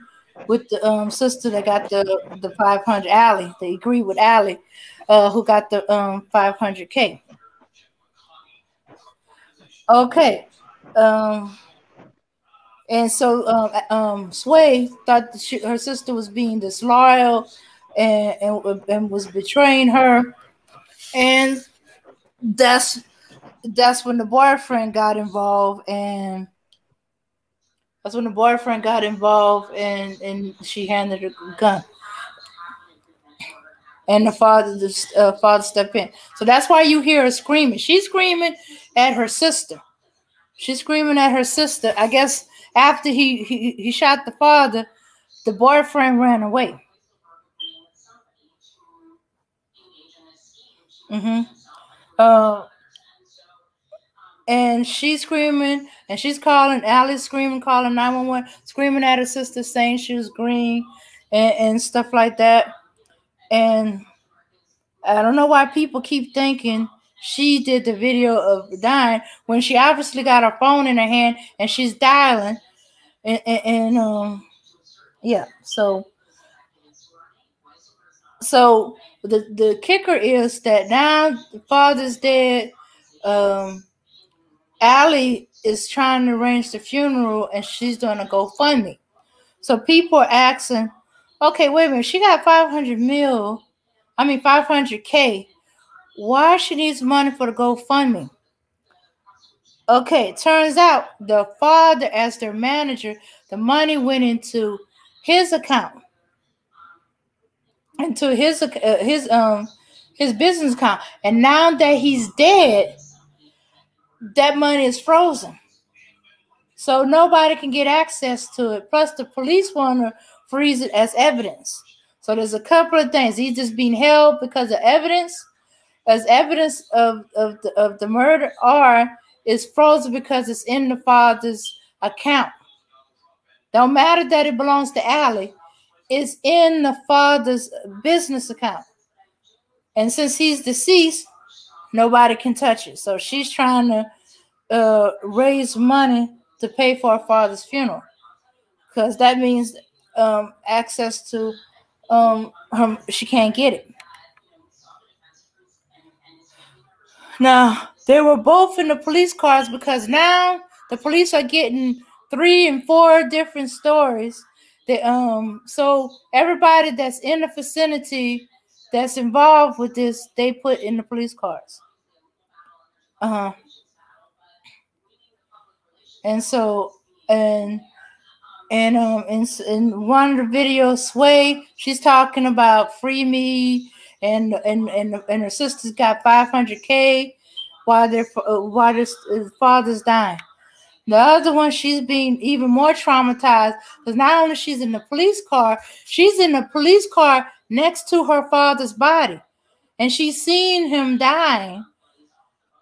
with the sister that got the 500, Allie. They agreed with Allie, who got the $500K. Okay. And so Sway thought that her sister was being disloyal and was betraying her. And that's when the boyfriend got involved, and she handed her a gun. And the father stepped in. So that's why you hear her screaming. She's screaming at her sister. I guess after he shot the father, the boyfriend ran away. Mm-hmm. And she's screaming, and she's calling, Allie's screaming, calling 911, screaming at her sister, saying she was green and stuff like that. And I don't know why people keep thinking she did the video of dying when she obviously got her phone in her hand and she's dialing. And yeah, so the kicker is that now the father's dead. Allie is trying to arrange the funeral and she's doing a GoFundMe. So people are asking, okay, wait a minute, she got 500K. Why she needs money for the GoFundMe? Okay, it turns out the father, as their manager, the money went into his account, into his business account, and now that he's dead, that money is frozen, so nobody can get access to it. Plus, the police want to freeze it as evidence. So there's a couple of things. He's just being held because of evidence, as evidence of the murder, or is frozen because it's in the father's account. Don't matter that it belongs to Allie. It's in the father's business account. And since he's deceased, nobody can touch it. So she's trying to raise money to pay for her father's funeral, because that means access to her, she can't get it. Now, they were both in the police cars because now the police are getting 3 and 4 different stories. So everybody that's in the vicinity that's involved with this, they put in the police cars. And so in one of the videos, Sway, she's talking about free me, and her sister's got 500K while their father's dying. The other one, she's being even more traumatized because not only she's in the police car, she's in the police car next to her father's body, and she's seeing him dying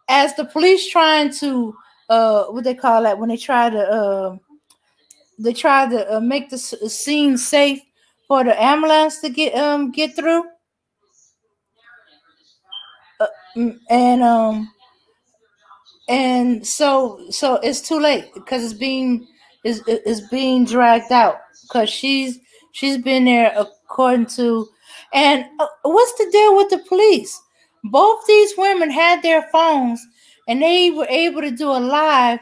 as the police trying to what they call that when they try to make the scene safe for the ambulance to get through, and so it's too late because it's being dragged out because she's been there according to. And what's the deal with the police? Both these women had their phones and they were able to do a live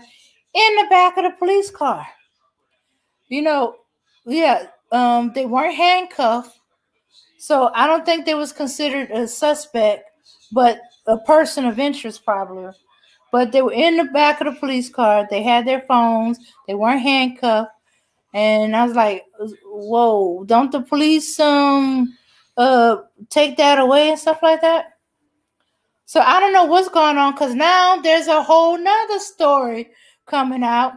in the back of the police car. They weren't handcuffed, so I don't think they was considered a suspect, but a person of interest probably. But they were in the back of the police car. They had their phones. They weren't handcuffed. And I was like, whoa, don't the police take that away and stuff like that? So I don't know what's going on, because now there's a whole nother story coming out.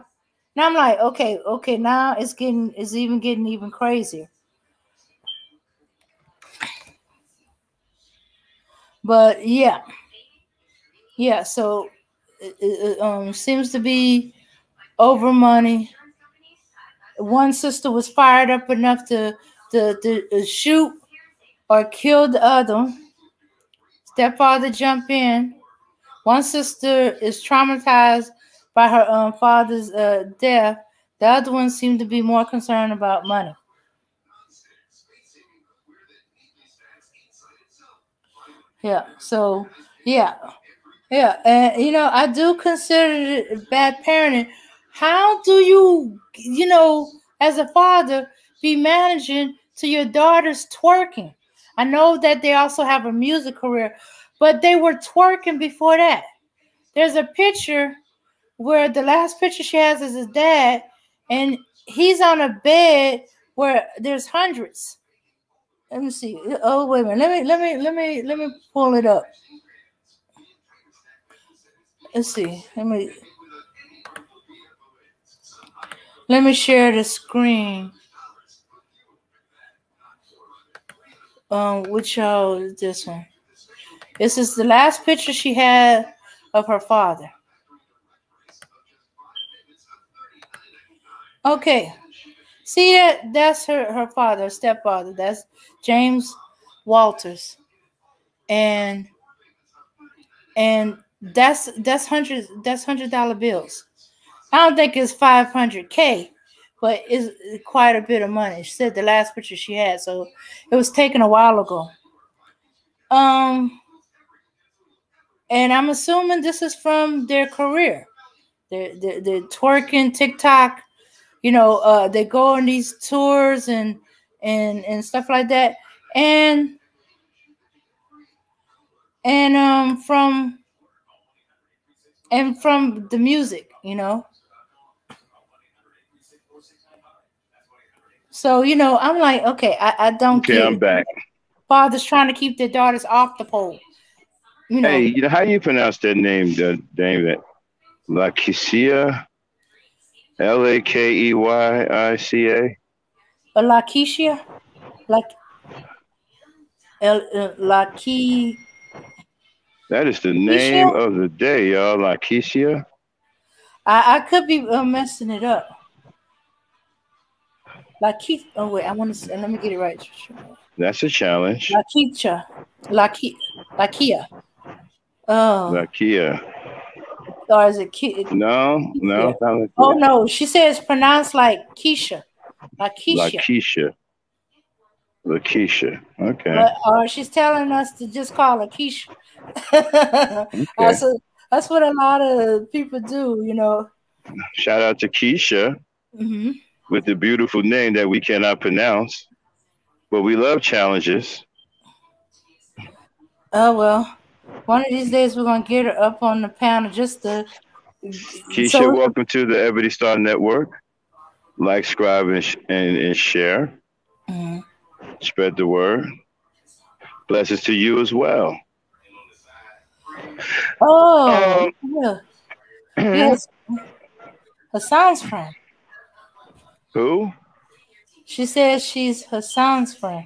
And I'm like, okay, now it's getting even crazier. But yeah, so it seems to be over money. One sister was fired up enough to shoot or kill the other. Stepfather jumped in. One sister is traumatized by her father's death. The other one seemed to be more concerned about money. Yeah, so yeah. And I do consider it bad parenting. How do you as a father be managing to your daughter's twerking? I know that they also have a music career, but they were twerking before that. There's a picture where the last picture she has is his dad, and he's on a bed where there's hundreds. Let me see. Oh, wait a minute. Let me pull it up. Let's see. Let me share the screen. Which y'all is this one? This is the last picture she had of her father. Okay. See that? That's her father, stepfather. That's James Walters. And and that's $100 bills. I don't think it's 500K, but it's quite a bit of money. She said the last picture she had, so it was taken a while ago. And I'm assuming this is from their career. They're twerking TikTok. They go on these tours and stuff like that, and from the music. So I'm like, okay, I don't Okay, get I'm it. back. Fathers trying to keep their daughters off the pole. Hey, how do you pronounce that name? The name that Lakeisha, Lakeywica. Lakeisha, like Lakeisha. That is the name of the day, y'all. Lakeisha. I could be messing it up. Lakeisha. Oh wait, I want to. Let me get it right. That's a challenge. Lakeisha. Lakia. Oh. Lakia. Or is it Keisha? No. Oh no, she says pronounced like Keisha. Lakeisha. Lakeisha. Okay. But she's telling us to just call her Keisha. Okay. So that's what a lot of people do. Shout out to Keisha with the beautiful name that we cannot pronounce, but we love challenges. Oh well, one of these days we're gonna get her up on the panel just to. Keisha, welcome to the Ebony Star Network. Like, subscribe, and share. Spread the word. Blessings to you as well. Oh, yeah. Yes. Hassan's friend. Who? She says she's Hassan's friend.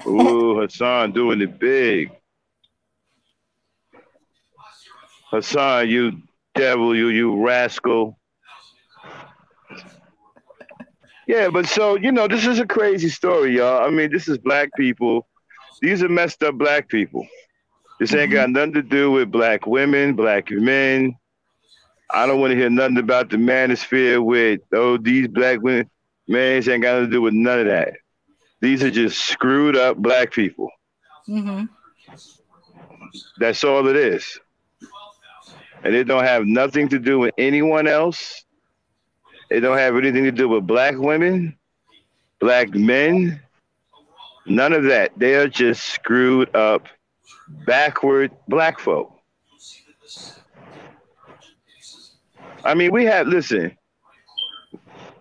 Ooh, Hassan doing it big. Hassan, you devil, you rascal. Yeah, but so, this is a crazy story, y'all. I mean, this is black people. These are messed up black people. This ain't got nothing to do with black women, black men. I don't want to hear nothing about the manosphere with, these black women. Man, this ain't got nothing to do with none of that. These are just screwed up black people. That's all it is. And it don't have nothing to do with anyone else. It don't have anything to do with black women, black men, none of that. They are just screwed up, backward black folk. I mean, listen,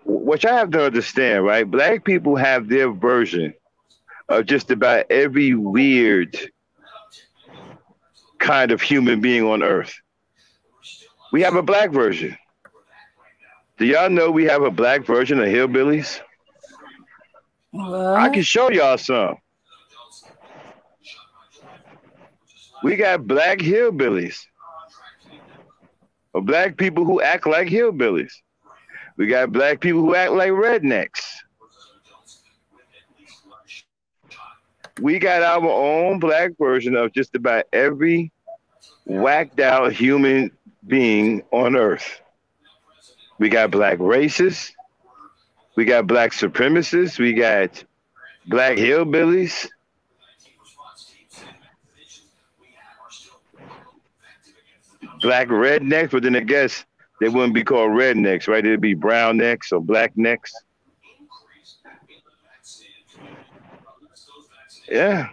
what I have to understand, right? Black people have their version of just about every weird kind of human being on earth. We have a black version. Do y'all know we have a black version of hillbillies? What? I can show y'all some. We got black hillbillies. Or black people who act like hillbillies. We got black people who act like rednecks. We got our own black version of just about every whacked out human being on earth. We got black racists. We got black supremacists. We got black hillbillies. Black rednecks, but then I guess they wouldn't be called rednecks, right? It'd be brown necks or black necks. Yeah.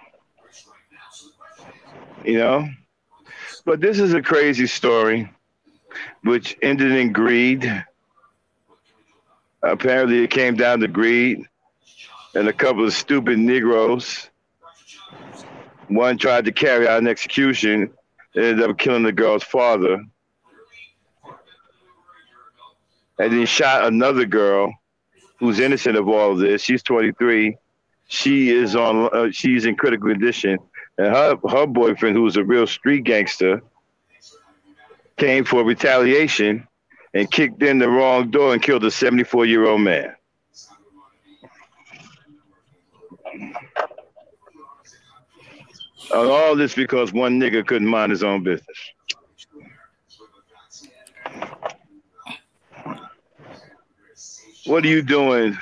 But this is a crazy story, which ended in greed. Apparently, it came down to greed and a couple of stupid Negroes. One tried to carry out an execution, ended up killing the girl's father, and then shot another girl who's innocent of all of this. She's 23. She is she's in critical condition, and her boyfriend, who's a real street gangster, came for retaliation and kicked in the wrong door and killed a 74-year-old man. All this because one nigga couldn't mind his own business. What are you doing?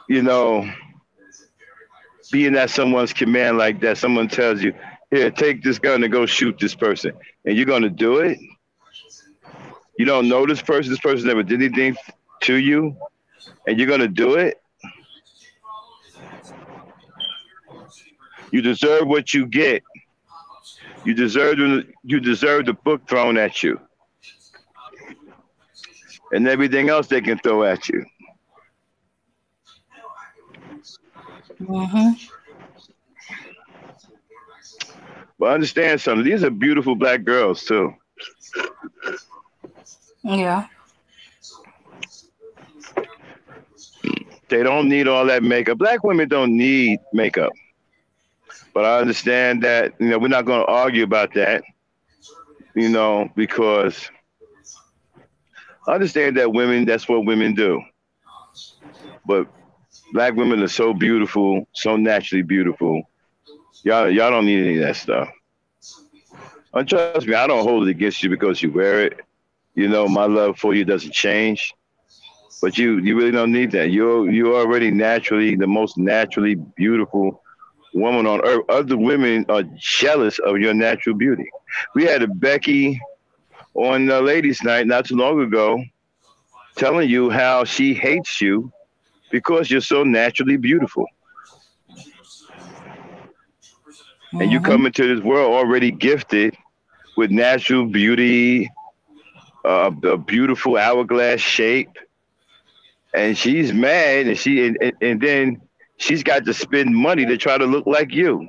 You know, being at someone's command like that, someone tells you, here, take this gun and go shoot this person. And you're going to do it? You don't know this person. This person never did anything to you. And you're going to do it? You deserve what you get. You deserve the book thrown at you. And everything else they can throw at you. Mm-hmm. But understand something. These are beautiful black girls too. Yeah. They don't need all that makeup. Black women don't need makeup. But I understand that, we're not going to argue about that, because I understand that women, that's what women do. But black women are so beautiful, so naturally beautiful. Y'all don't need any of that stuff. And trust me, I don't hold it against you because you wear it. My love for you doesn't change. But you really don't need that. You're already naturally the most naturally beautiful woman on earth. Other women are jealous of your natural beauty. We had a Becky on Ladies' Night not too long ago telling you how she hates you because you're so naturally beautiful. And you come into this world already gifted with natural beauty, a beautiful hourglass shape. And she's mad, and then she's got to spend money to try to look like you.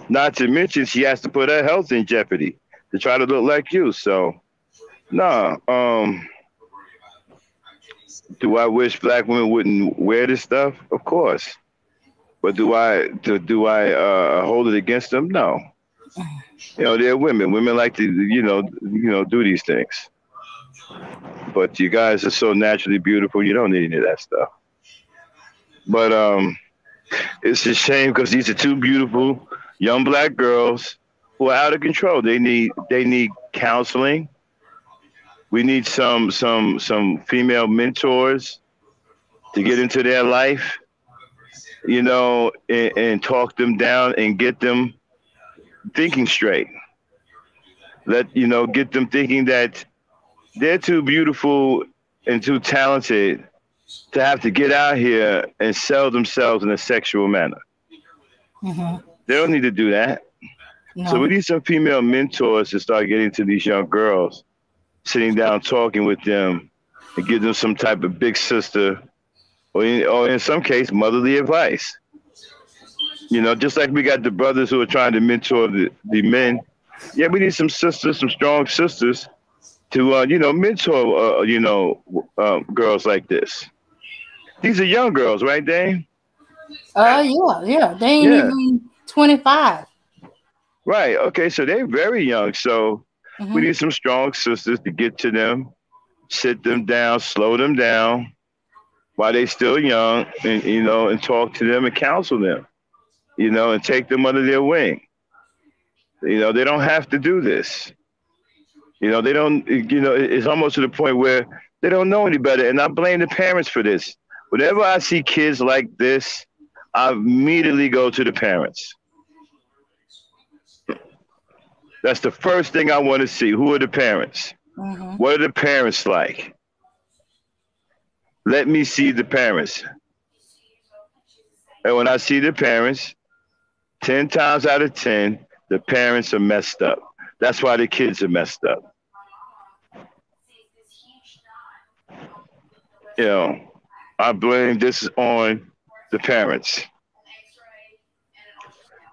Not to mention she has to put her health in jeopardy to try to look like you. So, no. Do I wish black women wouldn't wear this stuff? Of course. But do I hold it against them? No. They're women. Women like to do these things. But you guys are so naturally beautiful, you don't need any of that stuff. But it's a shame because these are two beautiful young black girls who are out of control. They need counseling. We need some female mentors to get into their life, and talk them down and get them thinking straight. Get them thinking that they're too beautiful and too talented to have to get out here and sell themselves in a sexual manner. Mm-hmm. They don't need to do that. No. So we need some female mentors to start getting to these young girls, sitting down, talking with them, and give them some type of big sister, or in some case, motherly advice. Just like we got the brothers who are trying to mentor the men. Yeah, we need some sisters, some strong sisters to, mentor, girls like this. These are young girls, right, Dane? Yeah. They ain't even 25. Right. Okay. So they're very young. So we need some strong sisters to get to them, sit them down, slow them down while they're still young, and and talk to them and counsel them, and take them under their wing. They don't have to do this. They don't. It's almost to the point where they don't know any better, and I blame the parents for this. Whenever I see kids like this, I immediately go to the parents. That's the first thing I want to see. Who are the parents? Mm-hmm. What are the parents like? Let me see the parents. And when I see the parents, 10 times out of 10, the parents are messed up. That's why the kids are messed up. I blame this on the parents.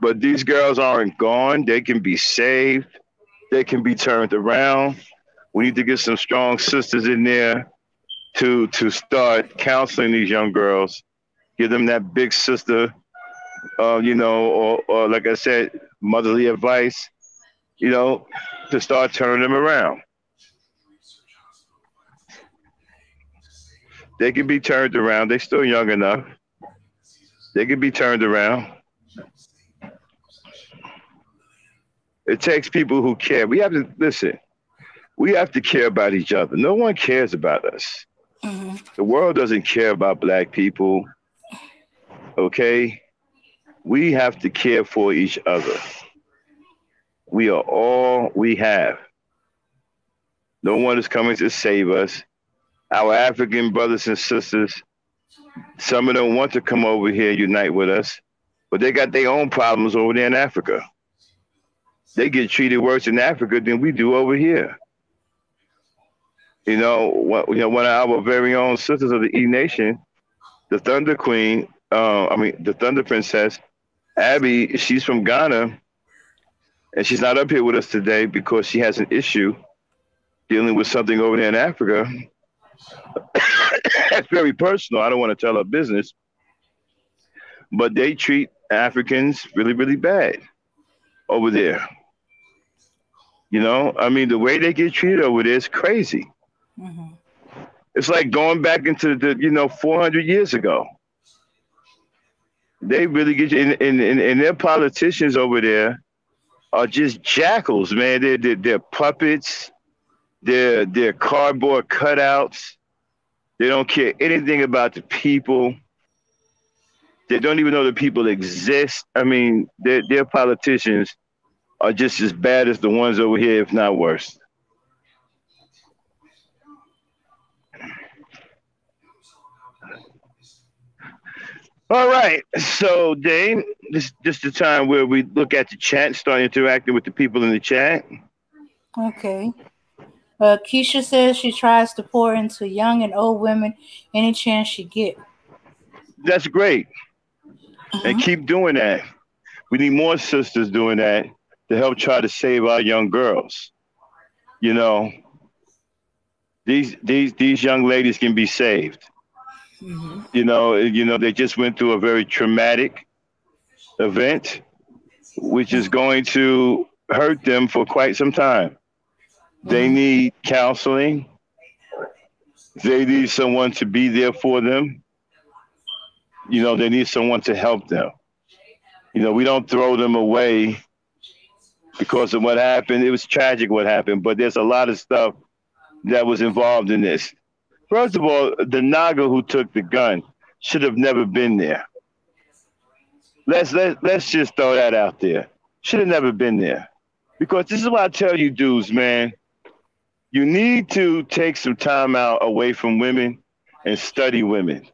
But these girls aren't gone. They can be saved. They can be turned around. We need to get some strong sisters in there to start counseling these young girls. Give them that big sister, or like I said, motherly advice, to start turning them around. They can be turned around. They're still young enough. They can be turned around. It takes people who care. We have to listen. We have to care about each other. No one cares about us. Mm-hmm. The world doesn't care about black people. Okay? We have to care for each other. We are all we have. No one is coming to save us. Our African brothers and sisters, some of them want to come over here and unite with us, but they got their own problems over there in Africa. They get treated worse in Africa than we do over here. One of our very own sisters of the E Nation, the Thunder Queen, the Thunder Princess, Abby, she's from Ghana, and she's not up here with us today because she has an issue dealing with something over there in Africa. That's very personal. I don't want to tell her business, but they treat Africans really, really bad over there. The way they get treated over there is crazy. Mm-hmm. It's like going back into the 400 years ago. They really get you, and their politicians over there are just jackals, man. They're puppets. They're cardboard cutouts. They don't care anything about the people. They don't even know the people exist. I mean, their politicians are just as bad as the ones over here, if not worse. All right. So, Dave, this is the time where we look at the chat, start interacting with the people in the chat. Okay. Keisha says she tries to pour into young and old women any chance she get. That's great. And keep doing that. We need more sisters doing that to help try to save our young girls. These young ladies can be saved. Mm-hmm. They just went through a very traumatic event, which is going to hurt them for quite some time. They need counseling. They need someone to be there for them. They need someone to help them. We don't throw them away because of what happened. It was tragic what happened, but there's a lot of stuff that was involved in this. First of all, the Naga who took the gun should have never been there. Let's just throw that out there. Should have never been there. Because this is what I tell you dudes, man. You need to take some time out away from women and study women.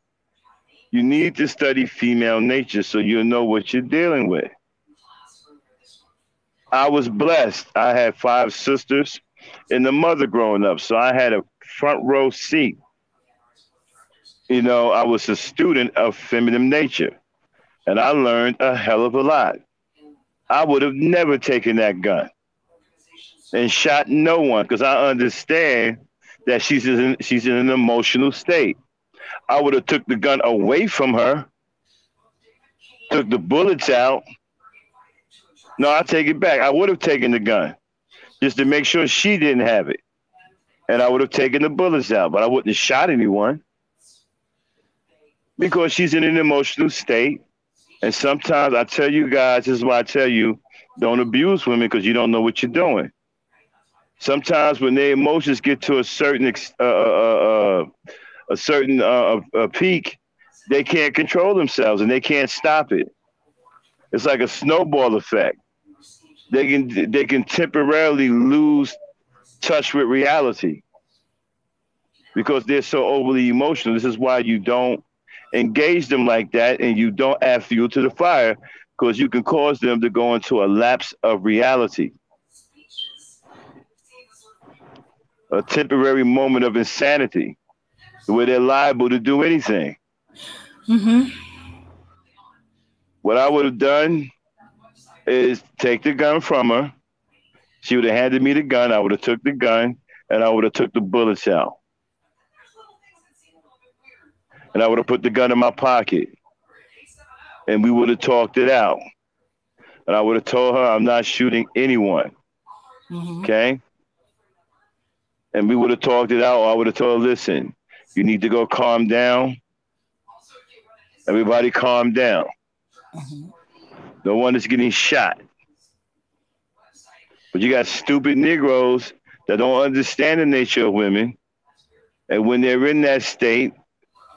You need to study female nature so you'll know what you're dealing with. I was blessed. I had 5 sisters and a mother growing up, so I had a front row seat. I was a student of feminine nature, and I learned a hell of a lot. I would have never taken that gun and shot no one because I understand that she's in an emotional state. I would have took the gun away from her, took the bullets out. No, I take it back. I would have taken the gun just to make sure she didn't have it. And I would have taken the bullets out, but I wouldn't have shot anyone because she's in an emotional state. And sometimes I tell you guys, this is why I tell you, don't abuse women because you don't know what you're doing. Sometimes when their emotions get to a certain peak, they can't control themselves and they can't stop it. It's like a snowball effect. They can temporarily lose touch with reality because they're so overly emotional. This is why you don't engage them like that and you don't add fuel to the fire because you can cause them to go into a lapse of reality. A temporary moment of insanity where they're liable to do anything. Mm-hmm. What I would have done is take the gun from her. She would have handed me the gun. I would have took the gun and I would have took the bullets out. And I would have put the gun in my pocket. And we would have talked it out. And I would have told her I'm not shooting anyone. Mm-hmm. Okay? And we would have talked it out. Or I would have told her, listen, you need to go calm down. Everybody calm down. No one is getting shot. But you got stupid Negroes that don't understand the nature of women. And when they're in that state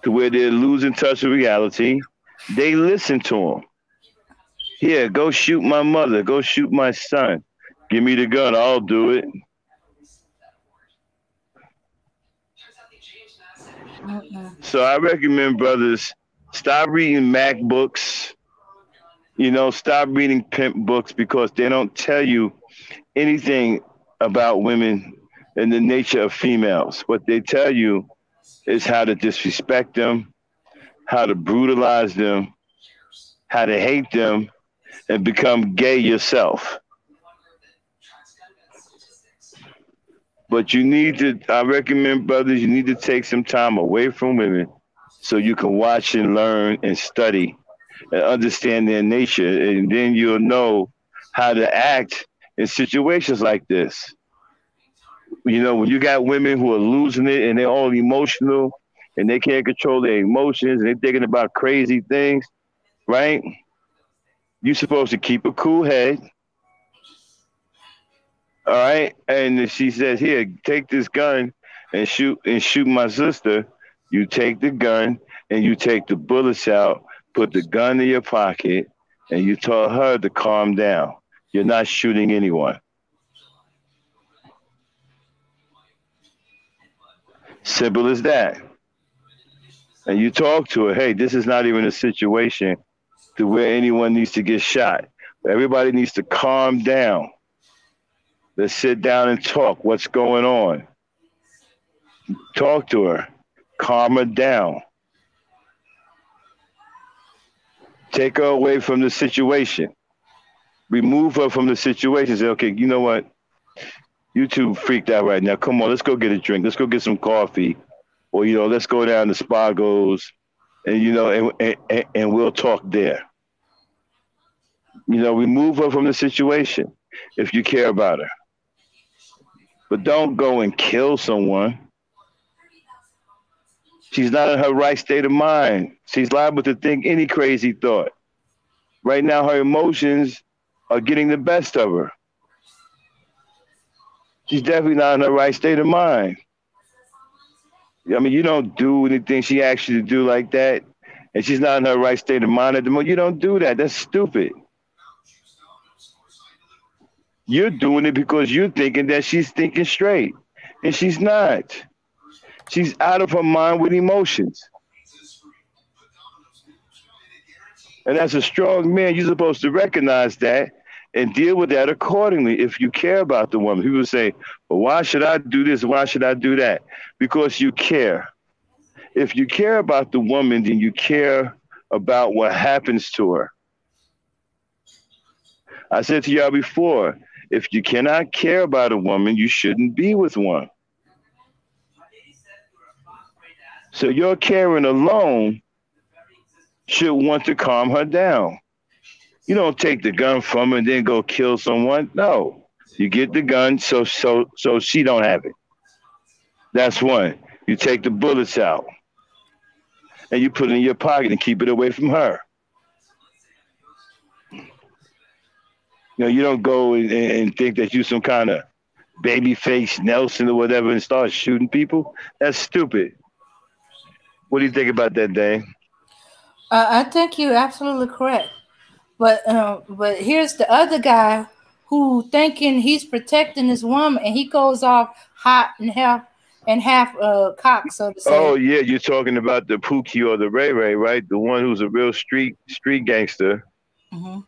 to where they're losing touch with reality, they listen to them. Here, go shoot my mother. Go shoot my son. Give me the gun. I'll do it. So I recommend brothers stop reading Mac books. Stop reading pimp books because they don't tell you anything about women and the nature of females. What they tell you is how to disrespect them, how to brutalize them, how to hate them, and become gay yourself. But I recommend brothers, you need to take some time away from women so you can watch and learn and study and understand their nature. And then you'll know how to act in situations like this. When you got women who are losing it and they're all emotional and they can't control their emotions and they're thinking about crazy things, right? You're supposed to keep a cool head. All right. And if she says, here, take this gun and shoot my sister, you take the gun and you take the bullets out, put the gun in your pocket, and you tell her to calm down. You're not shooting anyone. Simple as that. And you talk to her, hey, this is not even a situation to where anyone needs to get shot. Everybody needs to calm down. Let's sit down and talk. What's going on? Talk to her. Calm her down. Take her away from the situation. Remove her from the situation. Say, okay, you know what? You two freaked out right now. Come on, let's go get a drink. Let's go get some coffee. Or, let's go down to Spago's and we'll talk there. Remove her from the situation if you care about her. But don't go and kill someone. She's not in her right state of mind. She's liable to think any crazy thought. Right now, her emotions are getting the best of her. She's definitely not in her right state of mind. I mean, you don't do anything she asks you to do like that, and she's not in her right state of mind at the moment. You don't do that. That's stupid. You're doing it because you're thinking that she's thinking straight, and she's not. She's out of her mind with emotions. And as a strong man, you're supposed to recognize that and deal with that accordingly if you care about the woman. People say, well, why should I do this? Why should I do that? Because you care. If you care about the woman, then you care about what happens to her. I said to y'all before, if you cannot care about a woman, you shouldn't be with one. So your caring alone should want to calm her down. You don't take the gun from her and then go kill someone. No, you get the gun so she don't have it. That's one. You take the bullets out and you put it in your pocket and keep it away from her. You don't go and think that you some kind of babyface Nelson or whatever and start shooting people. That's stupid. What do you think about that, Dane? I think you're absolutely correct. But here's the other guy who thinking he's protecting his woman, and he goes off hot and half cock, so to say. Oh yeah, you're talking about the Pookie or the Ray Ray, right? The one who's a real street gangster. Mm-hmm.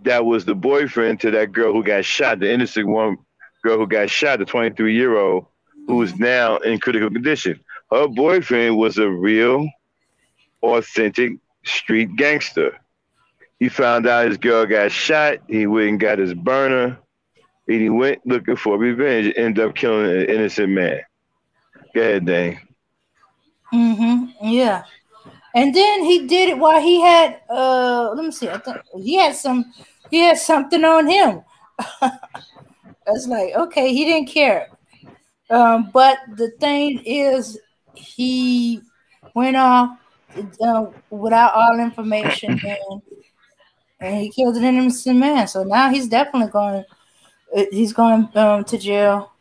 That was the boyfriend to that girl who got shot, the innocent girl who got shot, the 23-year-old, who is now in critical condition. Her boyfriend was a real, authentic street gangster. He found out his girl got shot. He went and got his burner. And he went looking for revenge and ended up killing an innocent man. Go ahead, Dane. Mm-hmm. Yeah. And then he did it while he had let me see. I think he had something on him. It's like, okay, he didn't care. But the thing is, he went off without all information, and he killed an innocent man. So now he's definitely going. He's going to jail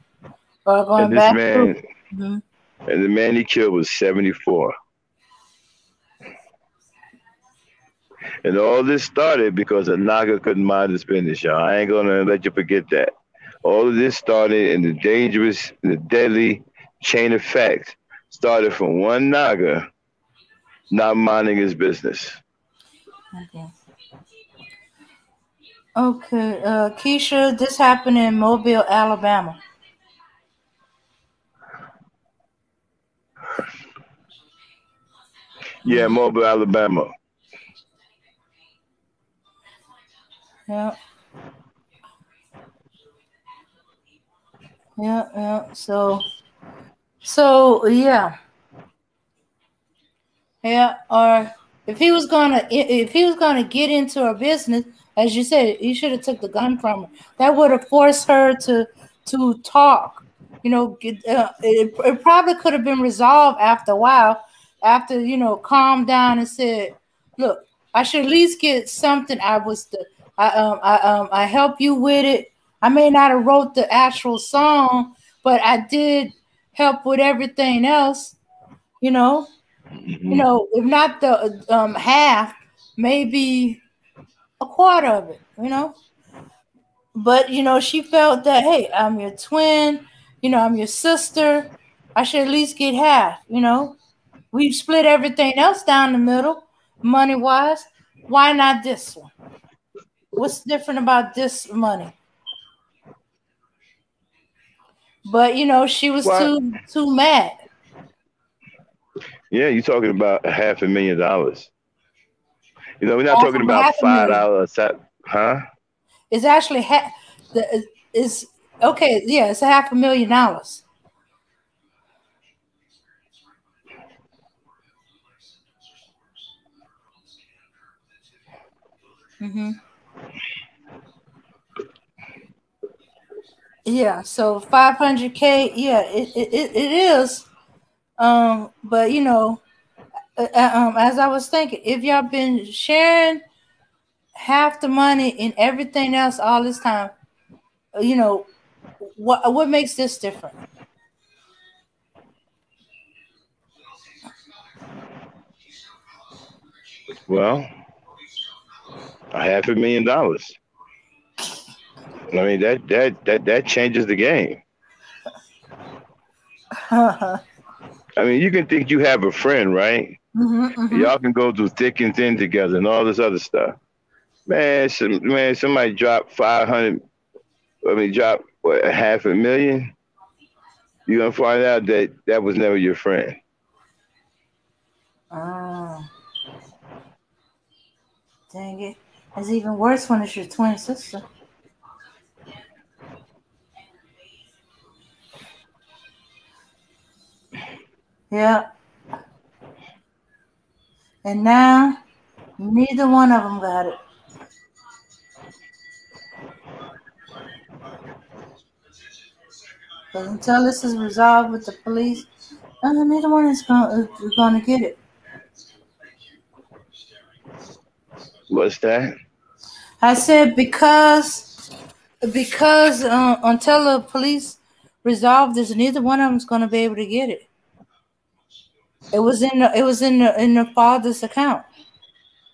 or going And this back through. man, and the man he killed was 74. And all this started because a Naga couldn't mind his business, y'all. I ain't gonna let you forget that. All of this started in the dangerous, the deadly chain of facts. Started from one Naga not minding his business. Okay, Keisha, this happened in Mobile, Alabama. Yeah, Mobile, Alabama. Yeah. Yeah. So yeah. Yeah, or if he was gonna get into her business, as you said, he should have took the gun from her. That would have forced her to talk. It probably could have been resolved after a while, after calmed down and said, "Look, I should at least get something. I help you with it. I may not have wrote the actual song, but I did help with everything else. You know." If not the half, maybe a quarter of it, But she felt that, hey, I'm your twin, I'm your sister. I should at least get half, We've split everything else down the middle, money wise. Why not this one? What's different about this money? But she was What? too mad. Yeah, you're talking about $500,000. We're not Half talking of about half a million. $5, huh? It's actually it's okay. Yeah, it's $500,000. Yeah, so 500K. Yeah, it is. But as I was thinking, if y'all been sharing half the money and everything else all this time, what makes this different? Well, $500,000. I mean that changes the game. I mean, you can think you have a friend, right? Y'all can go through thick and thin together and all this other stuff. Man, somebody dropped 500. I mean, drop what, $500,000. You're gonna find out that that was never your friend. Oh, dang it! It's even worse when it's your twin sister. Yeah. And now neither one of them got it. But until this is resolved with the police, neither one is going to get it. What's that? I said because until the police resolve this, neither one of them is going to be able to get it. It was in the father's account,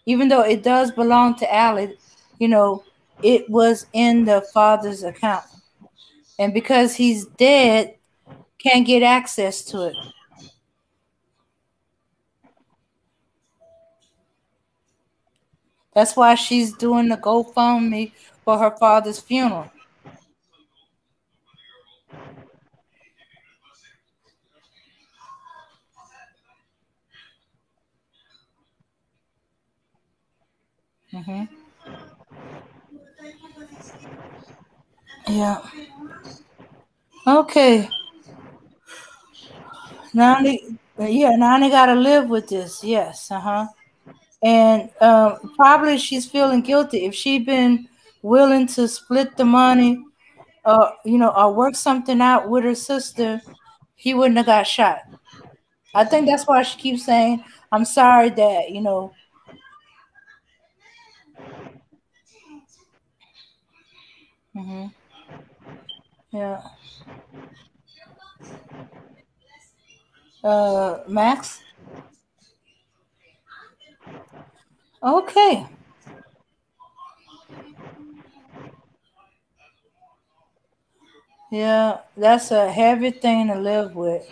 even though it does belong to Allie. It was in the father's account, and because he's dead, can't get access to it. That's why she's doing the GoFundMe for her father's funeral. Yeah. Okay. Now they gotta live with this. Yes. And probably she's feeling guilty if she'd been willing to split the money, or work something out with her sister. He wouldn't have got shot. I think that's why she keeps saying, I'm sorry that, yeah. Max? Okay. Yeah, that's a heavy thing to live with.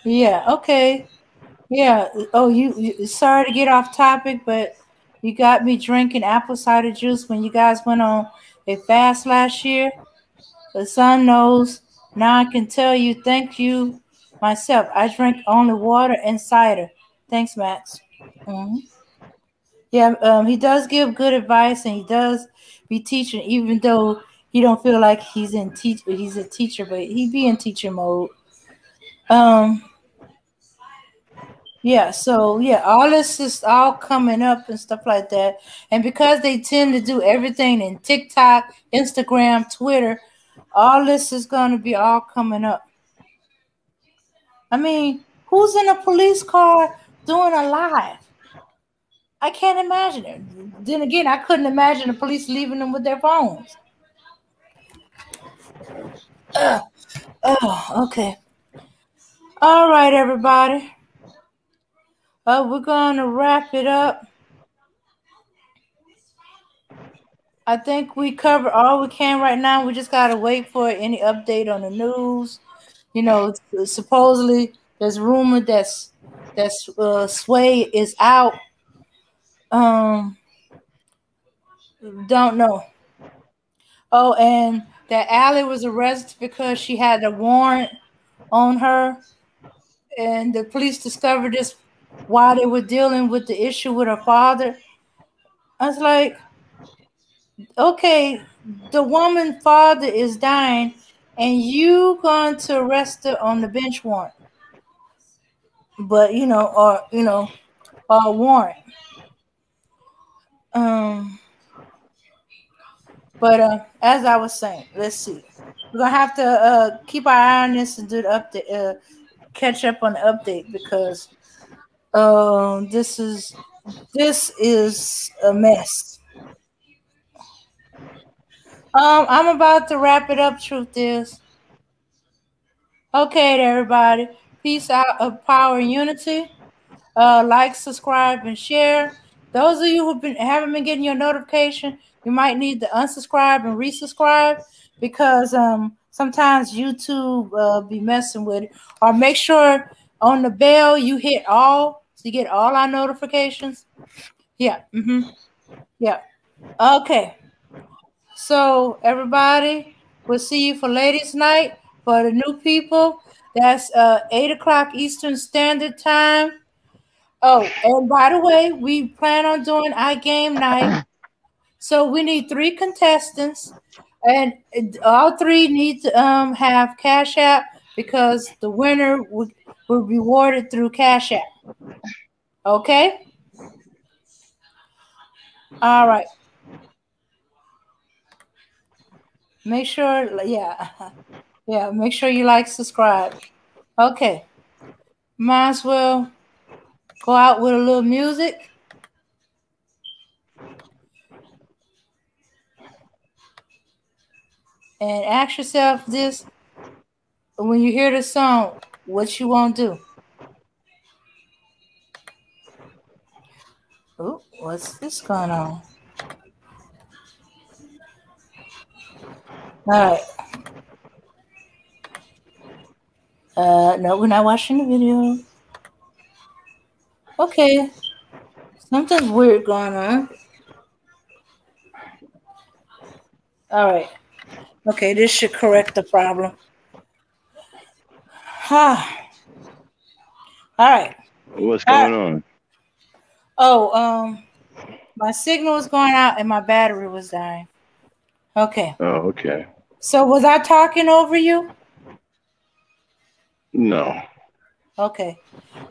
Yeah, okay. Yeah. Oh, sorry to get off topic, but you got me drinking apple cider juice when you guys went on a fast last year. The sun knows. Now I can tell you thank you myself. I drink only water and cider. Thanks, Max. Hmm. Yeah, he does give good advice, and he does be teaching, even though he don't feel like he's in he's a teacher, but he be in teacher mode. Um, yeah, so yeah, all this is all coming up and stuff like that. And because they tend to do everything in TikTok, Instagram, Twitter, all this is going to be all coming up. I mean, who's in a police car doing a live? I can't imagine it. Then again, I couldn't imagine the police leaving them with their phones. Oh, okay. All right, everybody. We're going to wrap it up. I think we covered all we can right now. We just got to wait for any update on the news. Supposedly there's rumor that Sway is out. Don't know. Oh, and that Allie was arrested because she had a warrant on her, and the police discovered this while they were dealing with the issue with her father. I was like, okay, the woman's father is dying, and you going to arrest her on the bench warrant, but or warrant. But as I was saying, let's see. We're gonna have to keep our eye on this and do the update, catch up on the update, because this is a mess. I'm about to wrap it up. Truth is, okay, everybody. Peace out of power and unity. Like, subscribe, and share. Those of you who haven't been getting your notification, you might need to unsubscribe and resubscribe, because sometimes YouTube be messing with it. Or make sure on the bell you hit all so you get all our notifications. Yeah. Yeah. Okay. So everybody, we'll see you for ladies' night. For the new people, that's 8 o'clock Eastern Standard Time. Oh, and by the way, we plan on doing our game night. So we need 3 contestants, and all 3 need to have Cash App, because the winner will be rewarded through Cash App. Okay? All right. Make sure, yeah, make sure you like, subscribe. Okay. Might as well go out with a little music. And ask yourself this: when you hear the song, what you won't do. Oh, what's this going on? All right. No, we're not watching the video. Okay. Something's weird going on. All right. Okay, this should correct the problem. All right. What's going on? Oh, my signal was going out and my battery was dying. Okay. Oh, okay. So was I talking over you? No. Okay.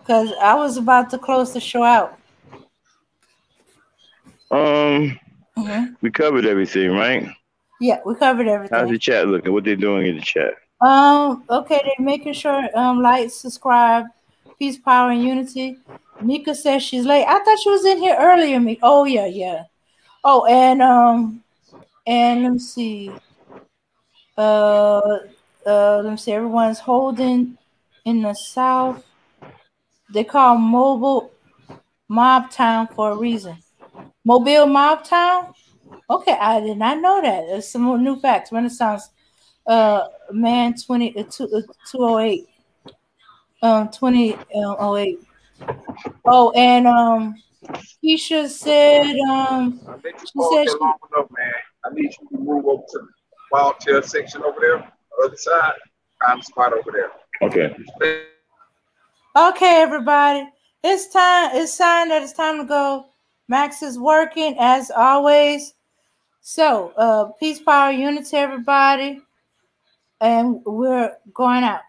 Because I was about to close the show out. We covered everything, right? Yeah, we covered How's everything. the chat looking? What they doing in the chat? Okay, they're making sure like, subscribe, peace, power, and unity. Mika says she's late. I thought she was in here earlier. Me. Oh yeah, yeah. Oh, and let me see. Let me see. Everyone's holding in the South. They call Mobile Mob Town for a reason. Mobile Mob Town. Okay, I did not know that. There's some more new facts. Renaissance. Man, 208. 2008. Oh, and Keisha said she said she long enough, man. I need you to move over to the wild tail section over there, the other side. I'm spot over there. Okay. okay, everybody. It's time that it's time to go. Max is working as always. So peace, power, unity, everybody. And we're going out.